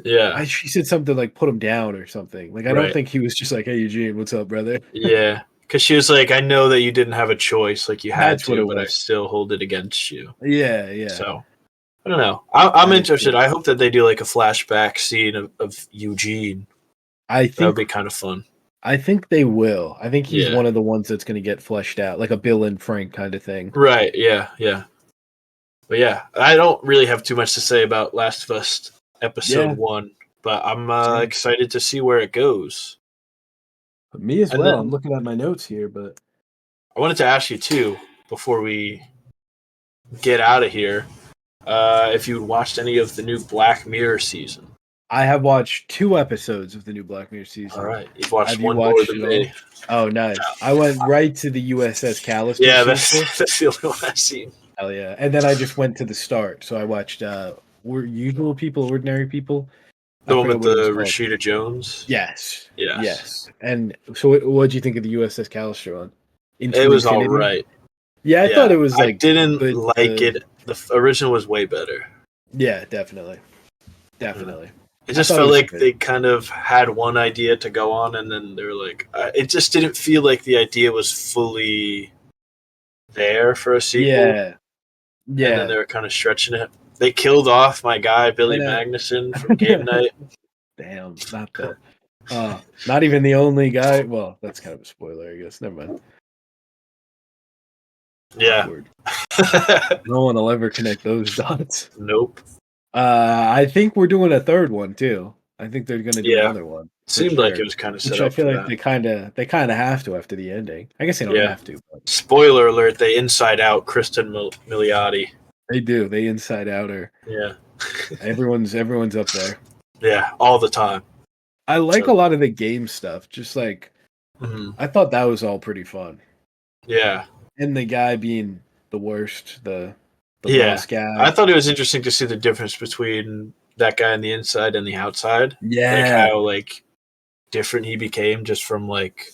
yeah, she said something like "put him down" or something. Like I don't right. think he was just like, "Hey Eugene, what's up, brother?" Yeah, because she was like, I know that you didn't have a choice, like you had That's what to, it but I was. still hold it against you. Yeah, yeah. So I don't know. I'm That is interested. cool. I hope that they do like a flashback scene of Eugene. I That would think be kind of fun. I think they will. I think he's Yeah. one of the ones that's going to get fleshed out, like a Bill and Frank kind of thing. Right. Yeah. Yeah. But yeah, I don't really have too much to say about Last of Us episode Yeah, 1, but I'm same. excited to see where it goes. Me as And well. I'm then looking at my notes here, but I wanted to ask you too before we get out of here, if you watched any of the new Black Mirror season. I have watched 2 episodes of the new Black Mirror All season. right, you've watched Have you one more watched than it me. all? Oh, nice. I went right to the USS Callister Yeah, sequel. that's the only one I've seen. Hell yeah. And then I just went to the start. So I watched Usual People, Ordinary People. I The one forget with what it was the called. Rashida Jones. Yes. Yes, Yes. And so what'd you think of the USS Callister one? it Into was all Infinity? right. Yeah, I thought Yeah, it was I like didn't good. like it. The original was way better. Yeah, definitely. Yeah. Definitely. It I just thought it felt was like good. they kind of had one idea to go on, and then they were like, it just didn't feel like the idea was fully there for a sequel, Yeah. and then they Yeah. were kind of stretching it. They killed off my guy I Billy know. Magnuson from Game Night. Damn, not even the only guy. Well, that's kind of a spoiler, I guess. Never mind. Yeah. Awkward. No one will ever connect those dots. Nope. I think we're doing a third one too. I think they're gonna do Yeah. another one for Seemed like sure. it was kind of set Which I up feel for like that. they kinda have to after the ending. I guess they don't Yeah. have to, but Spoiler alert: they inside out Kristen Milioti. they do. They inside out her. Yeah. Everyone's up there. Yeah, all the time. I like So, a lot of the game stuff. Just like mhm. I thought that was all pretty fun. Yeah. And the guy being the worst, the Yeah. boss guy. I thought it was interesting to see the difference between that guy on the inside and the outside. Like Yeah. how like different he became just from like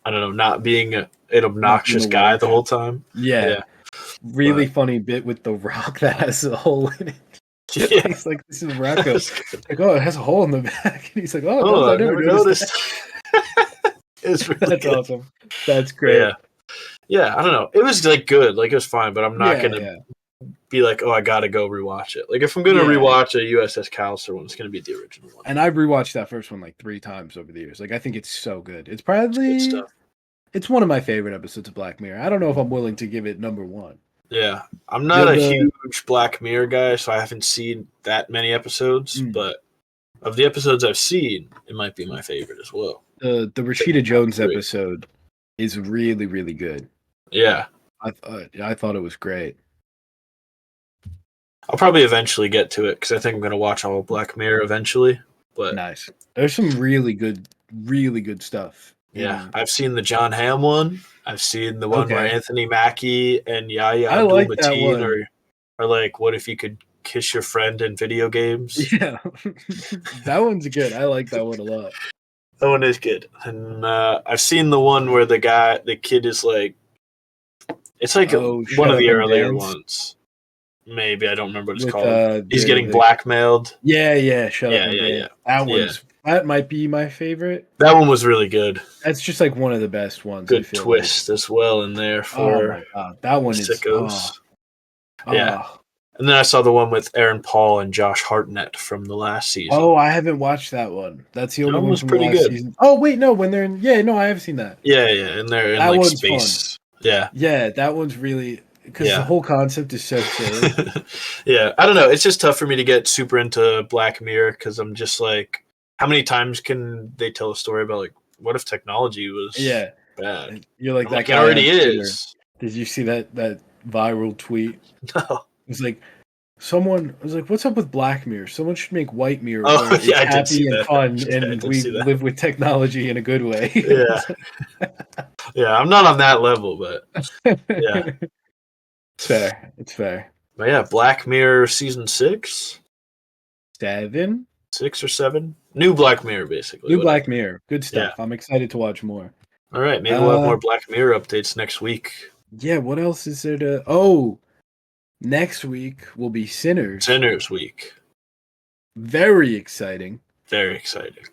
I don't know, not being an Not being obnoxious the guy the worst. whole time. Yeah. Yeah. Really funny bit with the rock that has a hole in it. Yeah. He's like, "This is Rocco." That's good. Like, "Oh, it has a hole in the back." And he's like, "Oh, it does? Oh, I I never never noticed noticed. It's really That's good. awesome. That's But great. yeah. Yeah, I don't know. It was like good. Like it was fine, but I'm not Yeah, gonna yeah. be like, oh, I gotta go rewatch it. Like if I'm gonna Yeah. rewatch a USS Callister one, it's gonna be the original one. And I've rewatched that first one like 3 times over the years. Like, I think it's so good. It's good stuff. It's one of my favorite episodes of Black Mirror. I don't know if I'm willing to give it number 1. Yeah, I'm The not a the huge Black Mirror guy, so I haven't seen that many episodes. mm, But of the episodes I've seen, it might be my favorite as well. the Take Rashida top Jones 3. episode is really, really good. Yeah, I thought it was great. I'll probably eventually get to it because I think I'm gonna watch all of Black Mirror eventually. But Nice. There's some really good stuff. yeah, I've seen the John Hamm one. I've seen the one where Okay. Anthony Mackie and Yahya I Abdul like that Mateen one. are like, what if you could kiss your friend in video games? Yeah. That one's good. I like that one a lot. That one is good. And I've seen the one where the kid is like, it's like Oh, one Shut of Up the and earlier Dance ones. Maybe I don't remember what it's with called. He's getting the blackmailed. yeah, Shut Up Yeah, and yeah, Dance. yeah. That might be my favorite. That one was really good. That's just like one of the best ones, I Good feel like. twist as well in there Oh for my god. That one is sickos. oh. Yeah. And then I saw the one with Aaron Paul and Josh Hartnett from the last season. Oh, I haven't watched that one. That's the That only one one was from the pretty last good. season. Oh wait, no, when they're in no, I have seen that. Yeah, and they're in That like one's space. fun. Yeah. Yeah, that one's really because the Yeah. whole concept is so silly. Yeah, I don't know. It's just tough for me to get super into Black Mirror because I'm just like, how many times can they tell a story about like, what if technology was Yeah. bad? You're like I'm that like, it guy already on Twitter. is. Did you see that viral tweet? No. It's like Someone was like, "What's up with Black Mirror? Someone should make White Mirror Oh, where it's yeah, I did see happy and that. fun, Yeah, I and did we see that. live with technology in a good way." Yeah. Yeah, I'm not on that level, but yeah. It's fair. It's fair. But yeah, Black Mirror season 6? 7? 6 or 7? New Black Mirror, basically. New Whatever. Black Mirror. Good Yeah. stuff. I'm excited to watch more. All right, maybe we'll have more Black Mirror updates next week. Yeah, what else is there to... Oh, next week will be Sinners. Sinners week. Very exciting. Very exciting.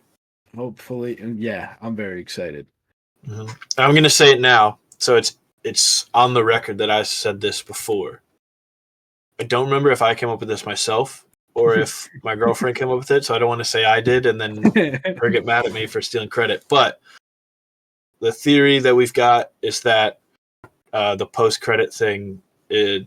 Hopefully. And yeah, I'm very excited. Mm-hmm. I'm going to say it now. So it's on the record that I said this before. I don't remember if I came up with this myself or if my girlfriend came up with it, so I don't want to say I did and then her get mad at me for stealing credit. But the theory that we've got is that the post-credit thing,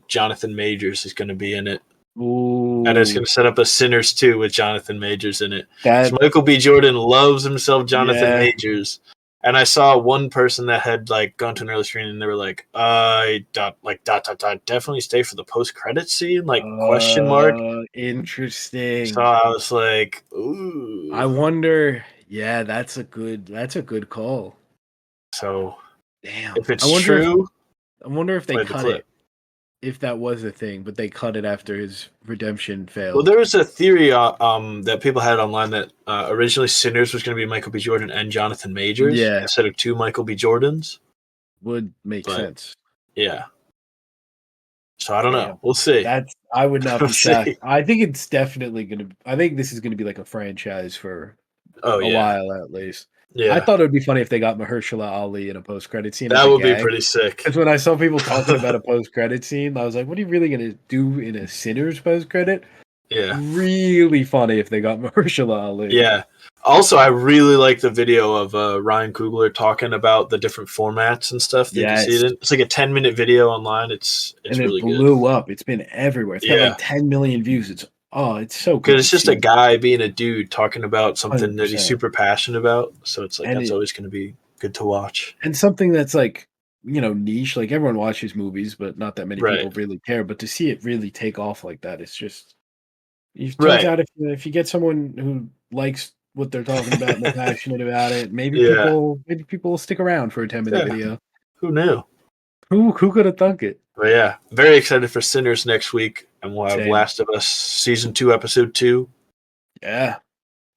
Jonathan Majors is going to be in it. Ooh. And it's going to set up a Sinners 2 with Jonathan Majors in it. That, Michael B. Jordan loves himself Jonathan Majors. And I saw one person that had like gone to an early screening and they were like, definitely stay for the post-credit scene, like question mark. Interesting. So I was like, ooh. I wonder. Yeah, that's a good call. So damn, if it's true, I wonder if they cut it. If that was a thing, but they cut it after his redemption failed. Well, there was a theory that people had online that originally Sinners was going to be Michael B. Jordan and Jonathan Majors instead of 2 Michael B. Jordans. Would make sense. Yeah. So I don't know. We'll see. I would not be shocked. I think it's definitely going to. I think this is going to be like a franchise for a while at least. Yeah. I thought it would be funny if they got Mahershala Ali in a post-credit scene. That would be pretty sick. Because when I saw people talking about a post-credit scene, I was like, what are you really going to do in a Sinners post-credit? Yeah. Really funny if they got Mahershala Ali. Yeah. Also, I really like the video of Ryan Coogler talking about the different formats and stuff. Did you see it? It's like a 10-minute video online. It's really good. It blew up. It's been everywhere. It's got like 10 million views. It's so good. Because it's just a guy being a dude talking about something 100%. That he's super passionate about. So it's like that's always going to be good to watch. And something that's like, niche. Like everyone watches movies, but not that many people really care. But to see it really take off like that, it's just it turns out if you get someone who likes what they're talking about and they're passionate about it, maybe people will stick around for a 10-minute video. Who knew? Who could have thunk it? But yeah, very excited for Sinners next week, and we'll have Last of Us season 2, episode 2. Yeah,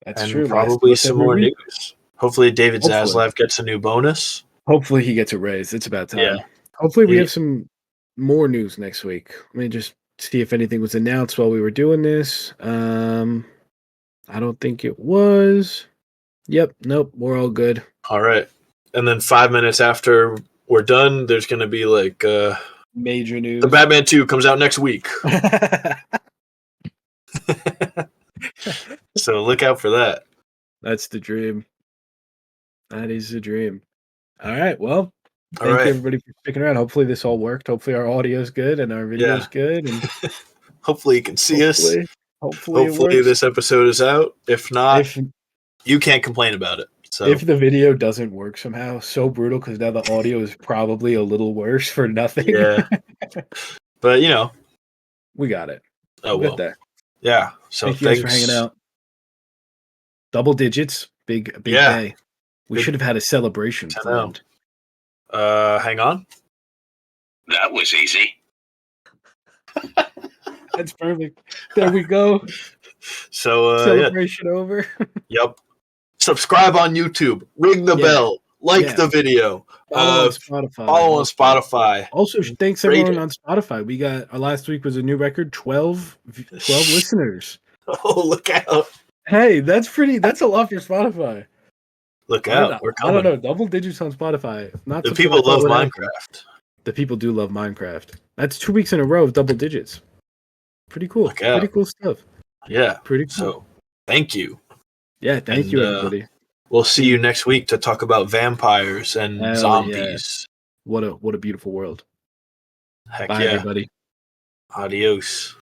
that's true. And probably some more news. Hopefully, David Zaslav gets a new bonus. Hopefully, he gets a raise. It's about time. Yeah. Hopefully, we have some more news next week. Let me just see if anything was announced while we were doing this. I don't think it was. Yep. Nope. We're all good. All right. And then 5 minutes after we're done, there's going to be like major news. The Batman 2 comes out next week. So look out for that. That's the dream. That is the dream. All right. Well, thank you everybody for sticking around. Hopefully this all worked. Hopefully our audio is good and our video is good. And hopefully you can see us. Hopefully this episode is out. If not, you can't complain about it. So if the video doesn't work somehow, so brutal because now the audio is probably a little worse for nothing. Yeah. But we got it. Oh well. There. Yeah. So thank you guys for hanging out. Double digits, big day. We should have had a celebration planned. Hang on. That was easy. That's perfect. There we go. So celebration over. Yep. Subscribe on YouTube. Ring the bell. Like the video. Follow on Spotify. Also, thanks everyone on Spotify. We got last week was a new record. 12 listeners. Oh, look out! Hey, that's a lot for Spotify. Look out! We're coming. I don't know. Double digits on Spotify. Not the people love Minecraft. The people do love Minecraft. That's 2 weeks in a row of double digits. Pretty cool. Pretty cool stuff. Yeah. Pretty cool. So, thank you. Yeah, thank you, everybody. We'll see you next week to talk about vampires and zombies. Yeah. What a beautiful world. Heck Bye, everybody. Adios.